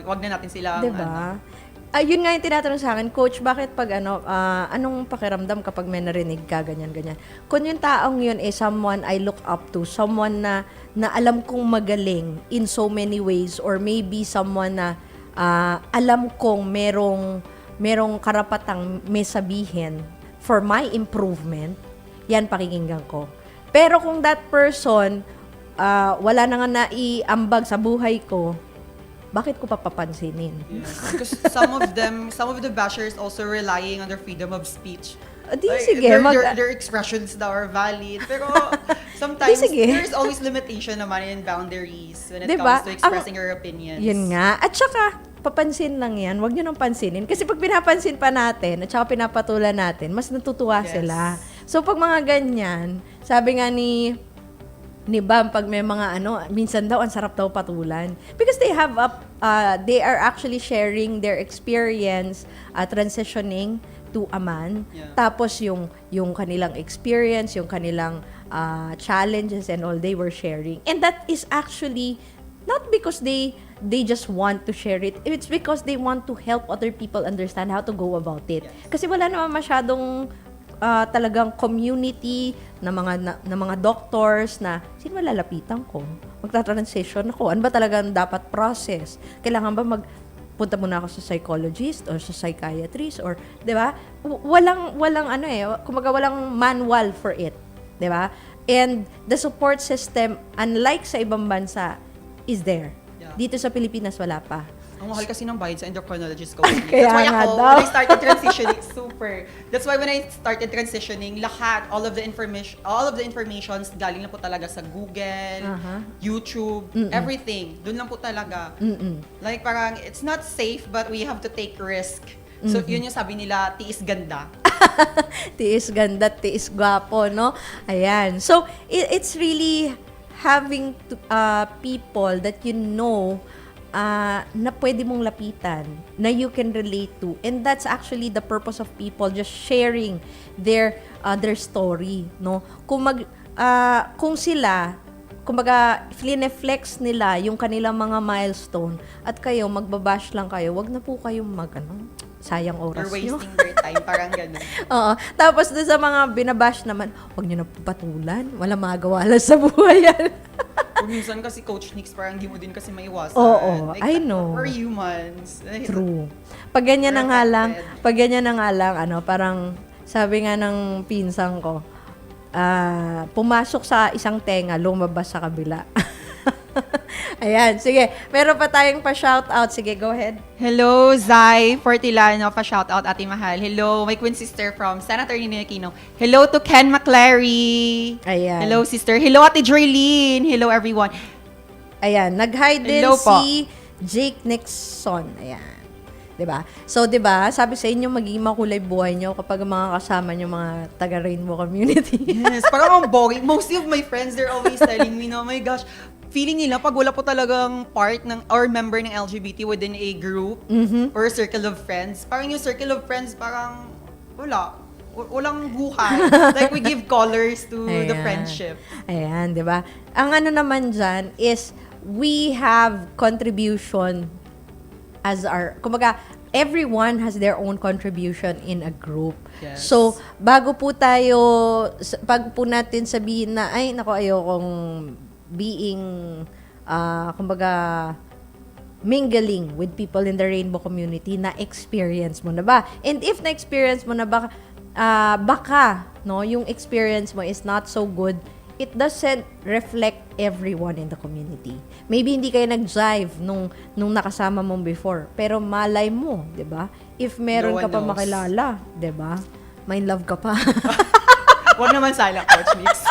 wag na natin sila ang, diba? Yun nga yung tinatanong sa akin, Coach, bakit pag anong pakiramdam kapag may narinig ka, ganyan-ganyan? Kung yung taong yun someone I look up to, someone na alam kong magaling in so many ways, or maybe someone na alam kong merong karapatang may sabihin for my improvement, yan pakikinggan ko. Pero kung that person, wala na nga naiambag sa buhay ko, bakit ko papapansinin? Yes. Because some of the bashers also relying on their freedom of speech. Di Like, sige, their expressions daw are valid. Pero sometimes, Di sige. there's always limitation naman and boundaries when it Diba? comes to expressing your opinions. Yun nga. At saka, papansin lang yan. Huwag nyo nang pansinin. Kasi pag pinapansin pa natin, at saka pinapatulan natin, mas natutuwa Yes. sila. So, pag mga ganyan, sabi nga ni Bam, pag may mga minsan daw, ang sarap daw patulan. Because they are actually sharing their experience transitioning to a man. Yeah. Tapos yung kanilang experience, yung kanilang challenges and all they were sharing. And that is actually not because they just want to share it. It's because they want to help other people understand how to go about it. Kasi wala naman masyadong talagang community na mga doctors na sino malalapitan ko? Magta-transition ako. Ano ba talagang dapat process? Kailangan ba punta muna ako sa psychologist or sa psychiatrist or 'di ba? Walang kumaga walang manual for it, 'di ba? And the support system, unlike sa ibang bansa, is there. Yeah. Dito sa Pilipinas wala pa. Ang mahal kasi ng bayad sa endocrinologist ko. Kaya That's why nga ako, daw. when I started transitioning, That's why when I started transitioning, all of the informations galing lang po talaga sa Google, YouTube, everything. Doon lang po talaga. Like parang, it's not safe but we have to take risk. So yun yung sabi nila, tiis ganda. Tiis ganda, tiis gwapo, no? Ayan. So, it's really having people that you know na pwede mong lapitan, na you can relate to. And that's actually the purpose of people just sharing their story, no? Kung sila, kumbaga, flex nila yung kanilang mga milestone at kayo, magbabash lang kayo, wag na po kayong sayang oras They're nyo. wasting their time, parang ganun. Oo. Tapos doon sa mga binabash naman, huwag nyo na patulan. Wala magawa lang sa buhay yan. Kung minsan kasi Coach Nix, parang di mo din kasi maiwasan. Oo, I know. We're humans. True. Pag ganyan na nga lang, parang sabi nga ng pinsang ko, pumasok sa isang tenga, lumabas sa kabila. Ayan, sige. Meron pa tayong pa-shoutout. Sige, go ahead. Hello, Zai Fortilano. Pa-shoutout, Ate Mahal. Hello, my twin sister from Senator Ninoy Aquino. Hello to Ken McClary. Ayan. Hello, sister. Hello, Ate Joylene. Hello, everyone. Ayan, nag-hi din Hello po. si Jake Nixon. Ayan. 'Di ba? So, 'di ba? Sabi sa inyo magiging makulay buhay nyo kapag mga kasama nyo mga taga-Rainbow community. Yes, parang ang boring. Mostly of my friends, they're always telling me, oh my gosh, feeling nila pag wala po talagang part ng or member ng LGBT within a group or a circle of friends, parang yung circle of friends parang walang buhay. Like we give colors to the Ayan. friendship. Ayan, 'di ba? Ang naman diyan is we have contribution as kumbaga, everyone has their own contribution in a group. Yes. So, bago po natin sabihin na, ay, nako, ayokong being, kumbaga, mingling with people in the Rainbow community, na-experience mo na ba? And if na-experience mo na baka, no, yung experience mo is not so good, it doesn't reflect everyone in the community. Maybe hindi kayo nag-jive nung nakasama mong before, pero malay mo, 'di ba? If meron No ka one pa knows. makilala, 'di ba? May love ka pa. Wag naman sana, Coach Nix.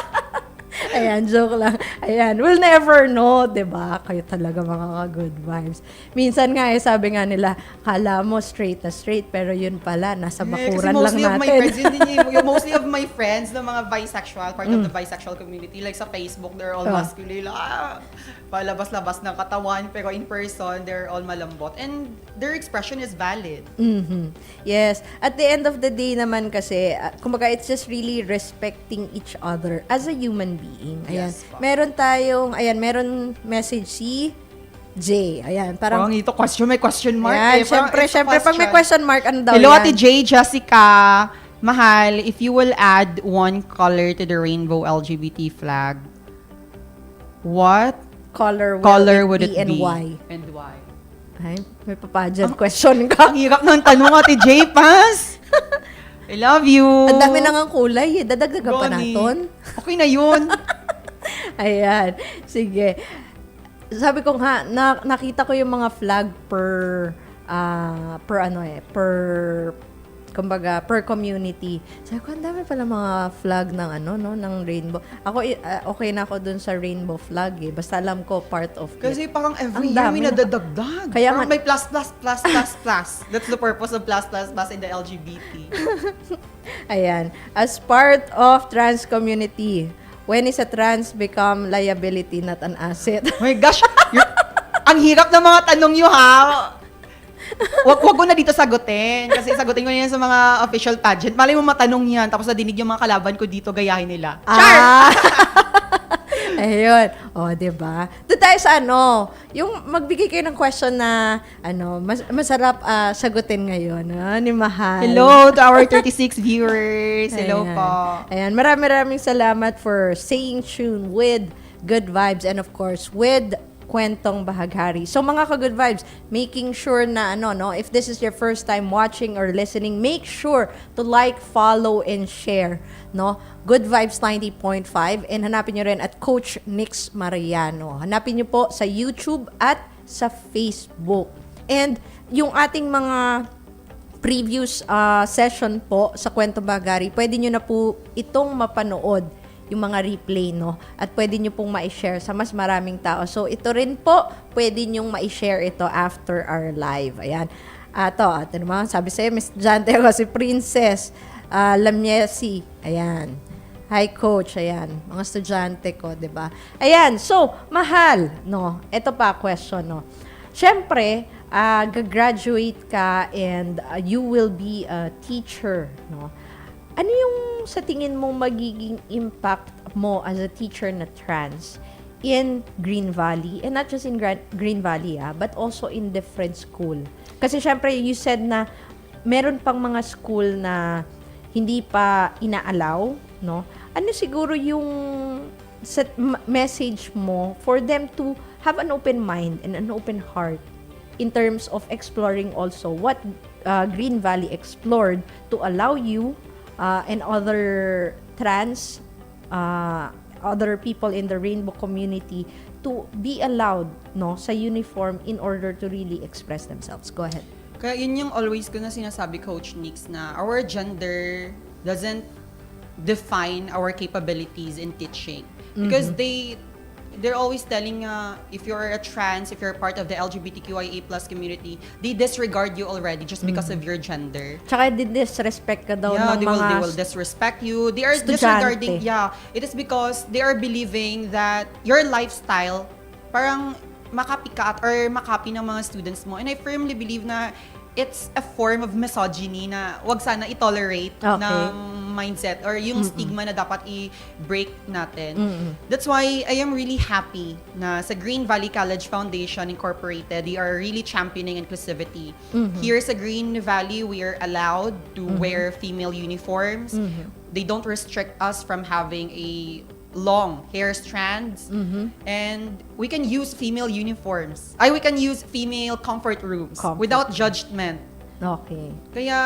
Ayan, joke lang. Ayan, we'll never know, 'di ba? Kayo talaga mga ka-good vibes. Minsan nga sabi nga nila, kala mo straight na straight, pero yun pala, nasa bakuran lang mostly of my natin. friends, mostly of my friends, na mga bisexual, part of the bisexual community, like sa Facebook, they're all masculine. Palabas-labas ng katawan, pero in person, they're all malambot. And their expression is valid. Mhm. Yes. At the end of the day naman kasi, kumbaga it's just really respecting each other as a human being. Ayan. Yes, po. Meron message si J. Ayan, Parang parang ito may question mark. ayan, Parang syempre, it's a pag may question mark, ano daw Hello, yan? Ate J, Jessica. Mahal, if you will add one color to the rainbow LGBT flag, what Color would it and be? why? And why? Ay, may papadyad question ka. Ang hirap ng tanong, Ate J, pass. I love you. Ang dami nang ang kulay eh. Dadagdagan pa Goni. natin. Okay na yun. Ayan. Sige. Sabi ko nga, nakita ko yung mga flag per kumbaga, per community. Sabi ko, ang dami pala mga flag ng ng rainbow. Ako, okay na ako dun sa rainbow flag eh. Basta alam ko, part of Kasi it. parang every Ang year dami may na- nadadagdag. Kaya Parang nga- may plus, plus, plus, plus, plus. That's the purpose of plus, plus, plus in the LGBT. Ayan. As part of trans community, when is a trans become liability, not an asset? Oh my gosh, ang hirap ng mga tanong nyo, ha? Wag ko na dito sagutin. Kasi sagutin ko yan sa mga official pageant. Malay mo matanong yan, tapos nadinig yung mga kalaban ko dito, gayahin nila. Ah! Ayun. O, diba? Doon tayo sa yung magbigay kayo ng question na, masarap sagutin ngayon, ni Mahal. Hello to our 36 viewers. Hello Ayan. po. Ayan, maraming salamat for staying tuned with Good Vibes and of course, with Kwentong Bahaghari. So mga ka-good vibes, making sure na if this is your first time watching or listening, make sure to like, follow, and share, Good Vibes 90.5, and hanapin nyo rin at Coach Nix Mariano. Hanapin nyo po sa YouTube at sa Facebook. And yung ating mga previous session po sa Kwentong Bahaghari, pwede nyo na po itong mapanood, yung mga replay, at pwede nyo pong ma-share sa mas maraming tao. So, ito rin po, pwede nyo ma-share ito after our live. Ayan. Ito naman, sabi sa'yo, Miss Jante ako, si Princess Lamyesi. Ayan. Hi, Coach. Ayan. Mga estudyante ko, 'di ba? Ayan. So, Mahal, ito pa question, Siyempre, gagraduate ka and you will be a teacher, Ano yung sa tingin mo magiging impact mo as a teacher na trans in Green Valley? And not just in Green Valley, but also in different school. Kasi syempre, you said na meron pang mga school na hindi pa inaalaw, Ano siguro yung message mo for them to have an open mind and an open heart in terms of exploring also what Green Valley explored to allow you and other trans, other people in the rainbow community to be allowed sa uniform in order to really express themselves. Go ahead. Kaya yun yung always ko na sinasabi, Coach Nix, na our gender doesn't define our capabilities in teaching. Because they're always telling, if you're a trans, if you're part of the LGBTQIA+ community, they disregard you already just because of your gender. Tsaka disrespect ka daw Yeah, ng they mga will disrespect you. They are estudyante. disregarding, it is because they are believing that your lifestyle parang makapikat or makapi ng mga students mo. And I firmly believe na it's a form of misogyny na wag sana i-tolerate ng mindset or yung stigma na dapat i-break natin. That's why I am really happy na sa Green Valley College Foundation Incorporated, they are really championing inclusivity. Here sa Green Valley, we are allowed to wear female uniforms. They don't restrict us from having a long hair strands, and we can use female uniforms. We can use female comfort rooms without judgment. Okay. Kaya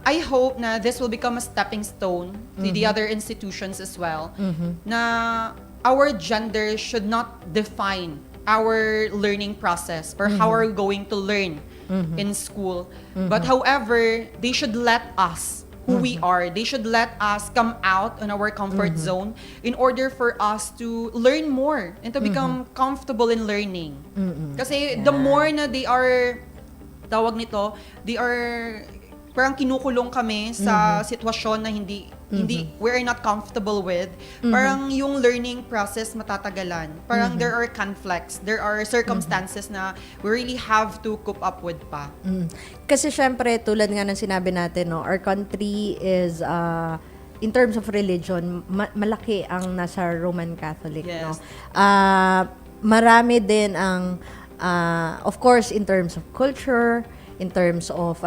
I hope na this will become a stepping stone to the other institutions as well, na our gender should not define our learning process or how we're going to learn in school. But however, they should let us who we are. They should let us come out on our comfort zone in order for us to learn more and to become comfortable in learning. Kasi the more na they are, tawag nito, they are parang kinukulong kami sa sitwasyon na hindi we are not comfortable with. Parang yung learning process matatagalan. Parang there are conflicts, there are circumstances na we really have to cope up with pa. Kasi syempre, tulad nga ng sinabi natin, no, our country is, in terms of religion, malaki ang nasa Roman Catholic. Yes. No? Marami din ang, of course, in terms of culture, in terms of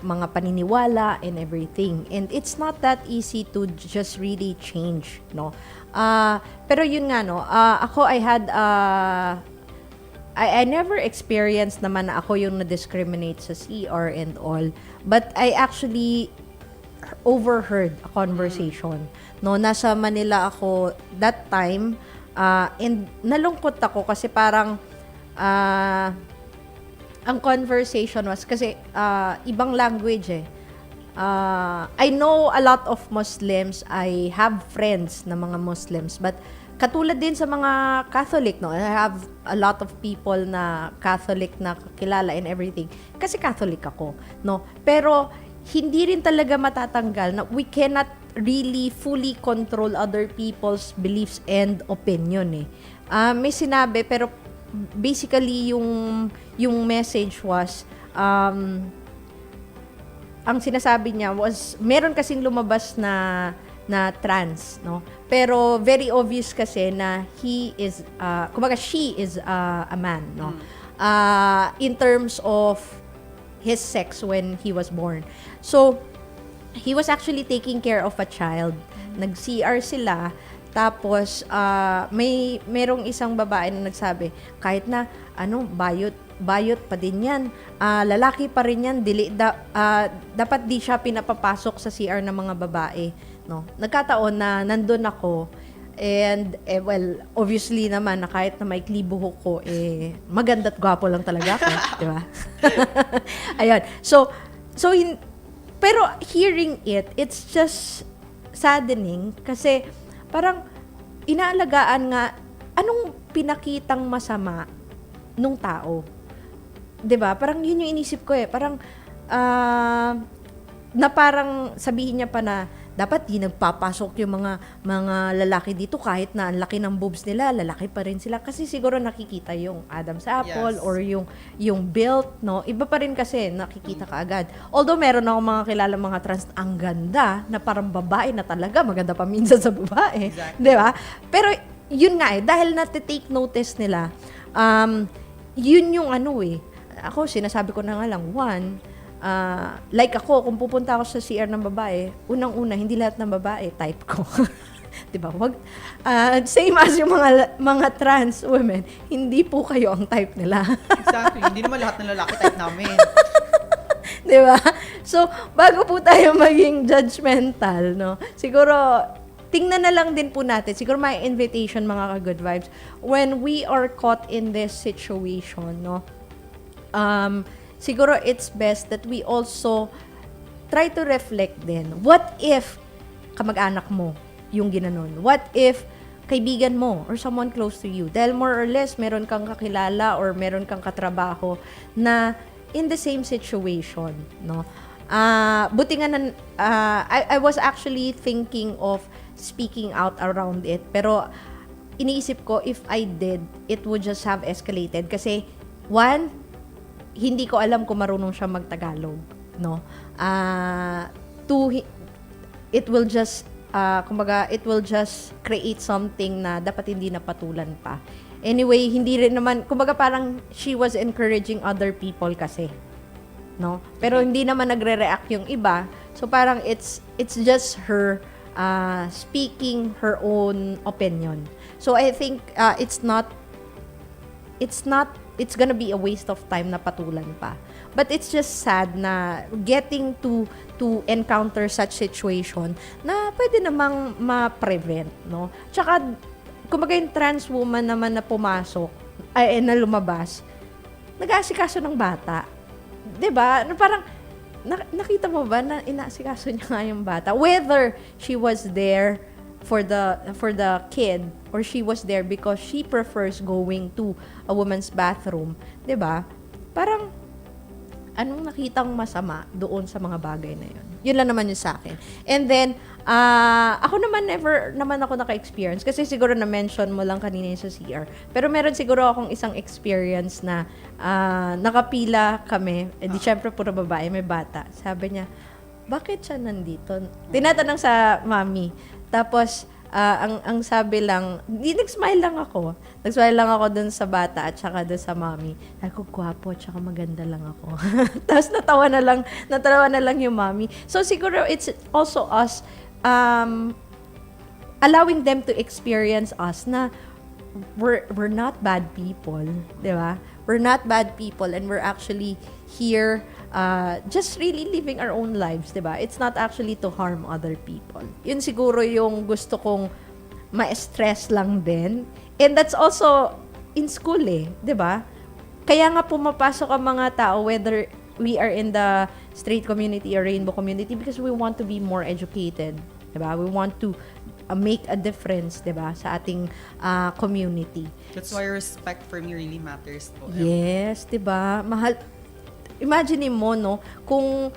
mga paniniwala and everything. And it's not that easy to just really change, no? Pero yun nga, no, ako, I never experienced naman na ako yung na-discriminate sa CR and all. But I actually overheard a conversation. No, nasa Manila ako that time, and nalungkot ako kasi parang ang conversation was kasi ibang language eh. I know a lot of Muslims. I have friends na mga Muslims, but katulad din sa mga Catholic, no? I have a lot of people na Catholic na kakilala and everything. Kasi Catholic ako, no? Pero hindi rin talaga matatanggal na we cannot really fully control other people's beliefs and opinion eh. May sinabi pero basically yung message was ang sinasabi niya was meron kasing lumabas na trans, no? Pero very obvious kasi na he is kumbaga she is a man, no? In terms of his sex when he was born. So he was actually taking care of a child. Nag-CR sila. Tapos merong isang babae na nagsabi, kahit na bayot pa din yan, lalaki pa rin yan, dapat di siya pinapapasok sa CR ng mga babae, no? Nagkataon na nandun ako, and well, obviously naman na kahit na may klibuhok ko, maganda at gwapo lang talaga ako, di ba? Ayun. Pero hearing it, it's just saddening kasi parang inaalagaan nga anong pinakitang masama nung tao. 'Di ba? Parang yun yung inisip ko eh. Parang na parang sabihin niya pa na dapat di nagpapasok yung mga lalaki dito kahit na ang laki ng boobs nila, lalaki pa rin sila kasi siguro nakikita yung Adam's apple or yung built, no? Iba pa rin kasi nakikita ka agad. Although meron ako mga kilala mga trans ang ganda na parang babae na talaga, maganda pa minsan sa babae, exactly. 'Di ba? Pero yun nga dahil na-take notice nila, yun yung ako sinasabi ko na nga lang, like ako, kung pupunta ako sa CR ng babae, unang-una, hindi lahat ng babae type ko. Diba? Same as yung mga trans women, hindi po kayo ang type nila. Exactly. Hindi naman lahat ng lalaki type namin. Diba? So, bago po tayo maging judgmental, no? Siguro, tingnan na lang din po natin. Siguro may invitation, mga ka-good vibes, when we are caught in this situation, no? Siguro it's best that we also try to reflect din. What if kamag-anak mo yung ginanon? What if kaibigan mo or someone close to you? Dahil more or less, meron kang kakilala or meron kang katrabaho na in the same situation, no? Buti nga I was actually thinking of speaking out around it. Pero iniisip ko, if I did, it would just have escalated. Kasi, one, hindi ko alam kung marunong siya mag-Tagalog, no? Two, it will just it will just create something na dapat hindi napatulan pa. Anyway, hindi rin naman, kumbaga parang she was encouraging other people kasi, no? Pero hindi naman nagre-react yung iba. So parang it's just her speaking her own opinion. So I think it's gonna be a waste of time na patulan pa. But it's just sad na getting to encounter such situation na pwede namang ma-prevent, no? Tsaka, kumbaga yung trans woman naman na pumasok, na lumabas, nag-aasikaso ng bata. 'Di ba? Parang, nakita mo ba na inaasikaso niya nga yung bata? Whether she was there for the kid or she was there because she prefers going to a woman's bathroom, 'di ba? Parang anong nakitang masama doon sa mga bagay na yun? Yun lang naman yung sa akin. And then, ako naman never naman ako naka-experience kasi siguro na-mention mo lang kanina yung sa CR. Pero meron siguro akong isang experience na nakapila kami. Eh di syempre puro babae, may bata. Sabi niya, bakit siya nandito? Tinatanong sa mami. Tapos, ang sabi lang, nag-smile lang ako. Nag-smile lang ako dun sa bata at saka dun sa mami. Sabi ko, gwapo, at saka maganda lang ako. Tapos natawa na lang yung mami. So siguro it's also us allowing them to experience us na we're not bad people, di ba? We're not bad people and we're actually here just really living our own lives, di ba? It's not actually to harm other people. Yun siguro yung gusto kong ma-stress lang din. And that's also in school di ba? Kaya nga pumapasok ang mga tao whether we are in the straight community or rainbow community because we want to be more educated, di ba? We want to make a difference, di ba, sa ating community. That's why respect for me really matters po. Yes, 'di ba? Mahal. Imagine mo no, kung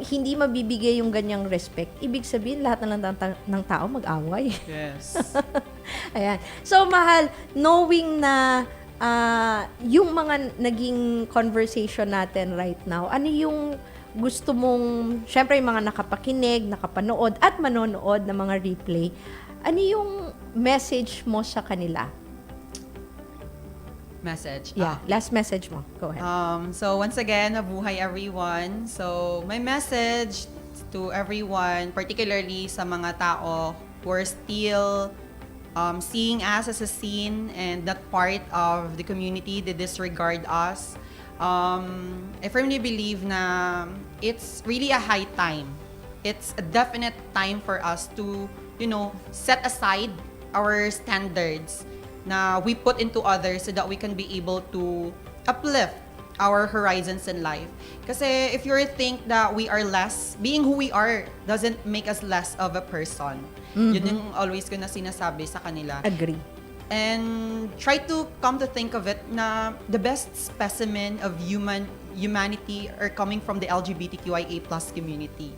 hindi mabibigay yung ganyang respect, ibig sabihin lahat na lang ng tao mag-away. Yes. Ayan. So mahal, knowing na yung mga naging conversation natin right now, ano yung gusto mong, syempre yung mga nakapakinig, nakapanood at manonood ng mga replay, ano yung message mo sa kanila? Message. Yeah, last message mo. Go ahead. So once again, mabuhay everyone. So my message to everyone, particularly sa mga tao who are still seeing us as a scene and not part of the community, they disregard us. I firmly believe na it's really a high time. It's a definite time for us to, set aside our standards na we put into others so that we can be able to uplift our horizons in life. Kasi if you think that we are less, being who we are doesn't make us less of a person. Yun yung always ko na sinasabi sa kanila. Agree. And try to come to think of it na the best specimen of humanity are coming from the LGBTQIA+ community.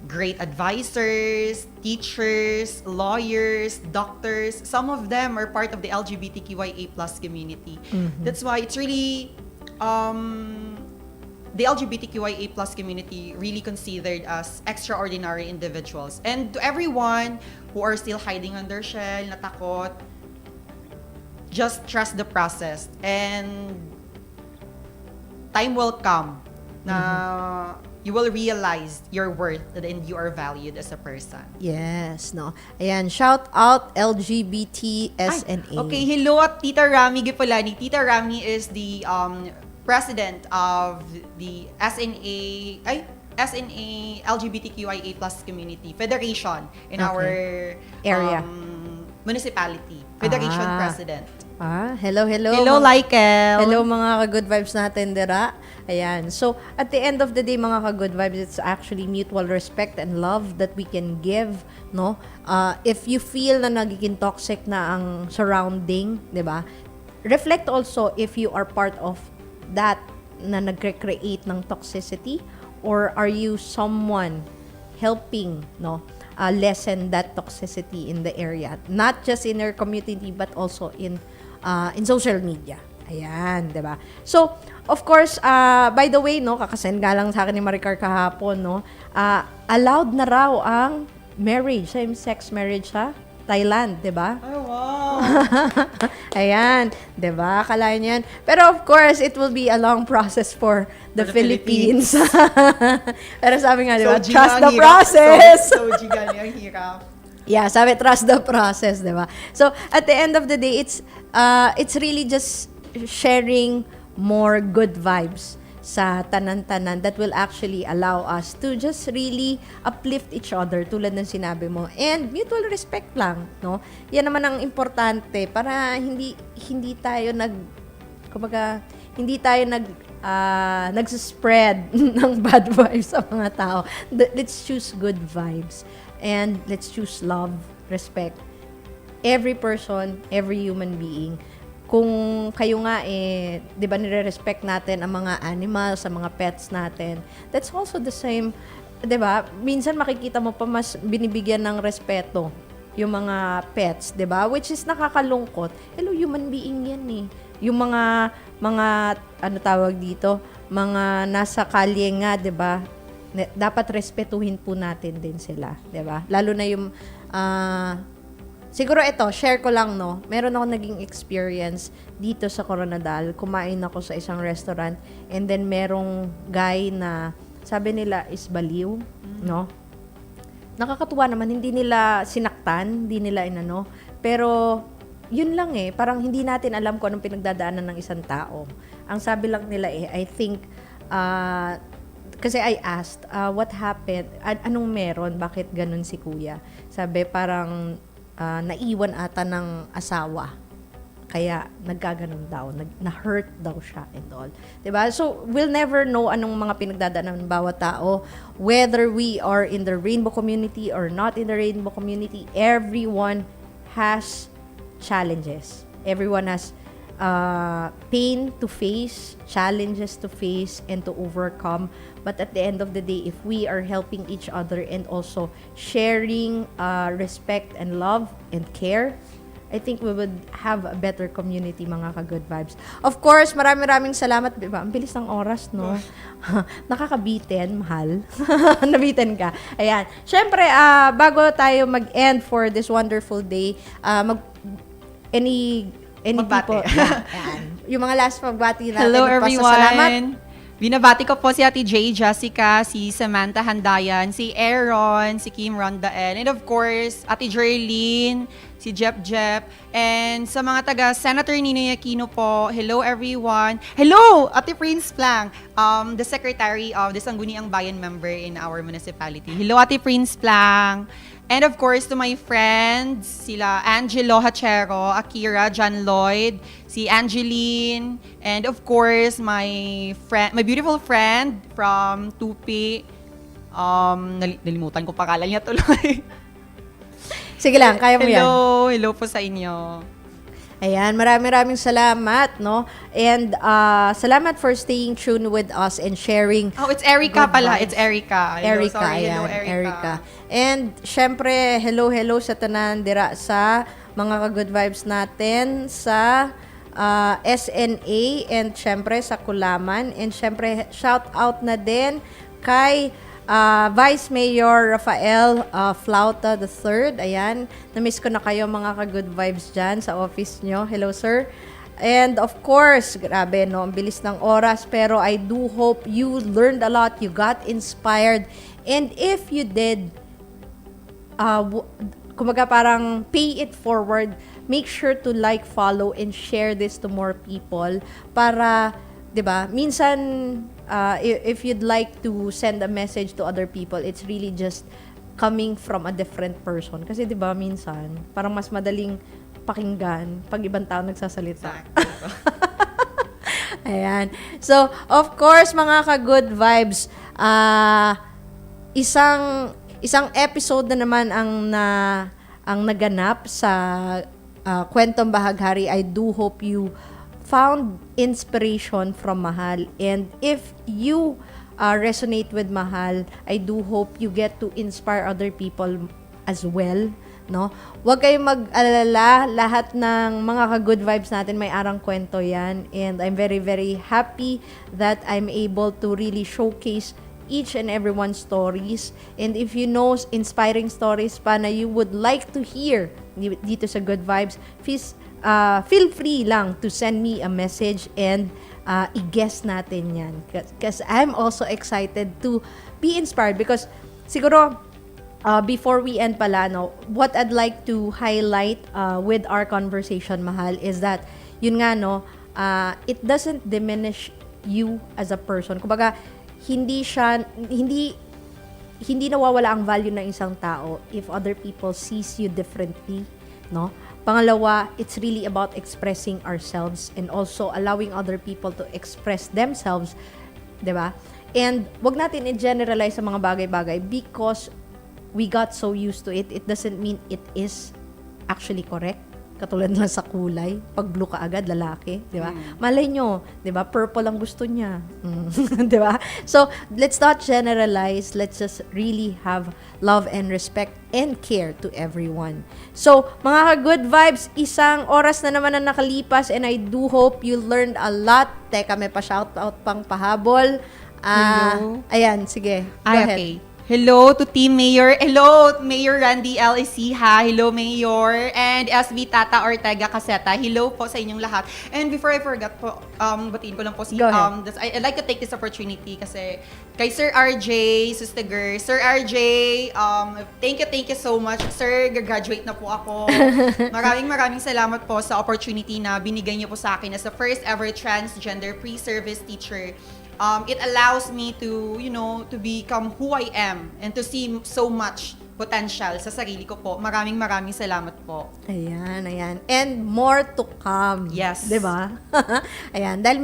Great advisors, teachers, lawyers, doctors, some of them are part of the LGBTQIA+ community. That's why it's really the LGBTQIA+ community really considered as extraordinary individuals. And to everyone who are still hiding under shell, natakot, just trust the process and time will come na you will realize your worth and you are valued as a person. Yes, no. Ayan, shout out LGBTSNA. Okay, hello at Tita Rami Gipolani. Tita Rami is the president of the SNA LGBTQIA+ community federation in our area. Municipality. Federation president. Hello. Hello, Lykel. Hello mga ka-good vibes natin, dira. Ayan. So, at the end of the day, mga ka-good vibes, it's actually mutual respect and love that we can give, no? If you feel na nagiging toxic na ang surrounding, di ba? Reflect also if you are part of that na nagre-create ng toxicity or are you someone helping, no? Lessen that toxicity in the area. Not just in your community, but also in social media. Ayan, di ba? So, of course, by the way, no, kakasend nga lang sa akin ni Maricar kahapon, no, allowed na raw ang marriage, same-sex marriage sa Thailand, di ba? Oh, wow. Ayan, di ba? Akalain yan. Pero of course, it will be a long process for the Philippines. Pero sabi nga, di ba? Trust the process. So, giga niya ang hirap. Yeah, sabi, trust the process, di ba? So, at the end of the day, it's really just sharing more good vibes sa tanan-tanan that will actually allow us to just really uplift each other tulad ng sinabi mo. And mutual respect lang, no? Yan naman ang importante para hindi tayo nagsispread ng bad vibes sa mga tao. Let's choose good vibes. And let's choose love, respect. Every person, every human being. Kung kayo nga 'di ba nire-respect natin ang mga animals, ang mga pets natin. That's also the same, 'di ba? Minsan makikita mo pa mas binibigyan ng respeto yung mga pets, 'di ba? Which is nakakalungkot. Hello, human being 'yan eh. Yung mga ano tawag dito, mga nasa kalye nga, 'di ba? Dapat respetuhin po natin din sila, 'di ba? Lalo na yung siguro ito, share ko lang, no. Meron ako naging experience dito sa Coronadal. Kumain ako sa isang restaurant and then merong guy na sabi nila is baliw, no. Nakakatuwa naman, hindi nila sinaktan, hindi nila inano, pero yun lang parang hindi natin alam kung anong pinagdadaanan ng isang tao. Ang sabi lang nila I think kasi I asked, what happened? Anong meron? Bakit ganun si kuya? Sabi, parang naiwan ata ng asawa. Kaya nagkaganon daw. Na-hurt daw siya and all. Diba? So, we'll never know anong mga pinagdadaanan ng bawat tao. Whether we are in the rainbow community or not in the rainbow community, everyone has challenges. Everyone has pain to face, challenges to face, and to overcome. But at the end of the day, if we are helping each other and also sharing respect and love and care, I think we would have a better community, mga ka-good vibes. Of course, maraming salamat. Diba? Ang bilis ng oras, no? Nakakabitin, mahal. Nabitin ka. Ayan. Siyempre, bago tayo mag-end for this wonderful day, any Magbati. people. Ayan. Yung mga last magbati natin. Hello Magpasasalamat. everyone! Binabati ko po si Ate J, Jessica, si Samantha Handayan, si Aaron, si Kim Rondael, and of course, Ate Jerlyn, si Jep, and sa mga taga Senator Ninoy Aquino po, hello everyone. Hello, Ate Prince Plang, the Secretary of the Sangguniang Bayan member in our municipality. Hello, Ate Prince Plang. And of course, to my friends, sila Angelo Hachero, Akira, John Lloyd, si Angeline, and of course, my beautiful friend from Tupi. Nalimutan ko pangalan niya tuloy. Sige lang, kaya mo yan. Hello po sa inyo. Ayan, maraming salamat, no? And salamat for staying tuned with us and sharing. Oh, it's Erica good pala. vibes. It's Erica. Hello, Erica, sorry. ayan, Hello, Erica. And syempre, hello sa tanan dira sa mga ka-good vibes natin sa SNA and syempre sa Kulaman. And syempre, shout out na din kay Vice Mayor Rafael Flauta III. Ayan, na-miss ko na kayo mga ka-good vibes dyan sa office nyo. Hello, sir. And of course, grabe no, ang bilis ng oras, pero I do hope you learned a lot, you got inspired, and if you did, kumaga parang pay it forward, make sure to like, follow, and share this to more people para, 'di ba? Minsan if you'd like to send a message to other people, it's really just coming from a different person. Kasi 'di ba minsan, parang mas madaling pakinggan pag ibang tao nagsasalita. Ayan. So, of course, mga ka-good vibes, isang episode na naman ang naganap sa Kwentong Bahaghari. I do hope you found inspiration from Mahal. And if you resonate with Mahal, I do hope you get to inspire other people as well. No? Huwag kayong mag-alala, lahat ng mga ka-good vibes natin may arang kwento yan, and I'm very very happy that I'm able to really showcase each and everyone's stories. And if you know inspiring stories pa na you would like to hear dito sa Good Vibes, please feel free lang to send me a message and i-guess natin yan, because I'm also excited to be inspired. Because siguro before we end pala, no, what I'd like to highlight with our conversation, Mahal, is that yun nga, no, it doesn't diminish you as a person. Kumbaga, hindi nawawala ang value ng isang tao if other people sees you differently, no? Pangalawa, it's really about expressing ourselves and also allowing other people to express themselves, 'di ba? And wag natin i-generalize sa mga bagay-bagay because we got so used to it. It doesn't mean it is actually correct. Katulad lang sa kulay. Pag blue ka agad, lalaki. Di ba? Malay nyo, di ba? Purple ang gusto niya. Di ba? So, let's not generalize. Let's just really have love and respect and care to everyone. So, mga ka-good vibes, isang oras na naman na nakalipas and I do hope you learned a lot. Teka, may pa-shoutout pang pahabol. Hello. Ayan, sige. Go Ay, ahead. okay. Hello to Team Mayor. Hello, Mayor Randy LEC, ha? Hello, Mayor. And SB Tata Ortega Caseta. Hello po sa inyong lahat. And before I forget po, batiin ko lang po si, Go ahead. I'd like to take this opportunity kasi kay Sir RJ Susteger. Sir RJ, thank you so much. Sir, graduate na po ako. Maraming salamat po sa opportunity na binigay niyo po sa akin as the first ever transgender pre-service teacher. It allows me to, to become who I am and to see so much potential sa sarili ko po. Maraming salamat po. Ayan. And more to come. Yes. 'Di ba? Ayan, dahil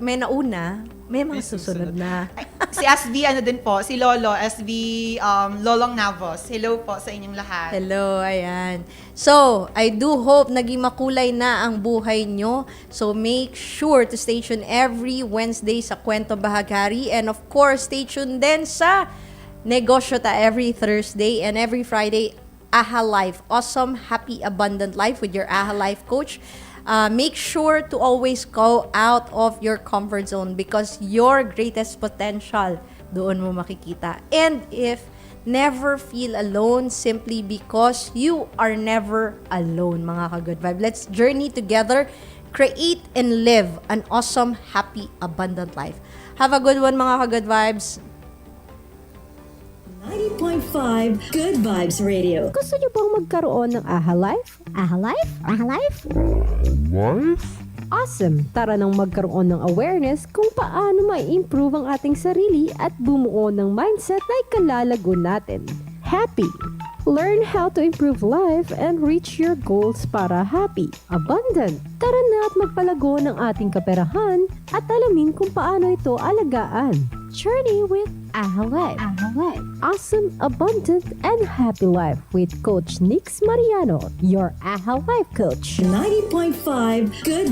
may nauna, may mga susunod na. Ay, si SB din po, si Lolo, SB Lolong Navos. Hello po sa inyong lahat. Hello, ayan. So, I do hope naging makulay na ang buhay nyo. So, make sure to stay tuned every Wednesday sa Kwento Bahagari. And of course, stay tuned din sa Negosyo Ta every Thursday and every Friday, AHA Life. Awesome, happy, abundant life with your AHA Life coach. Make sure to always go out of your comfort zone because your greatest potential doon mo makikita. And if never feel alone simply because you are never alone, mga ka-good vibe. Let's journey together, create and live an awesome, happy, abundant life. Have a good one, mga ka-good vibes. 90.5 Good Vibes Radio. Gusto nyo bang magkaroon ng AHA Life? AHA Life? AHA Life? Awesome! Tara nang magkaroon ng awareness kung paano ma-improve ang ating sarili at bumuo ng mindset na ikalalago natin. Happy! Learn how to improve life and reach your goals para happy, abundant. Tara na at magpalago ng ating kaperahan at alamin kung paano ito alagaan. Journey with AHA Life. AHA Life. Awesome, abundant, and happy life with Coach Nix Mariano, your AHA Life coach. 90.5 Good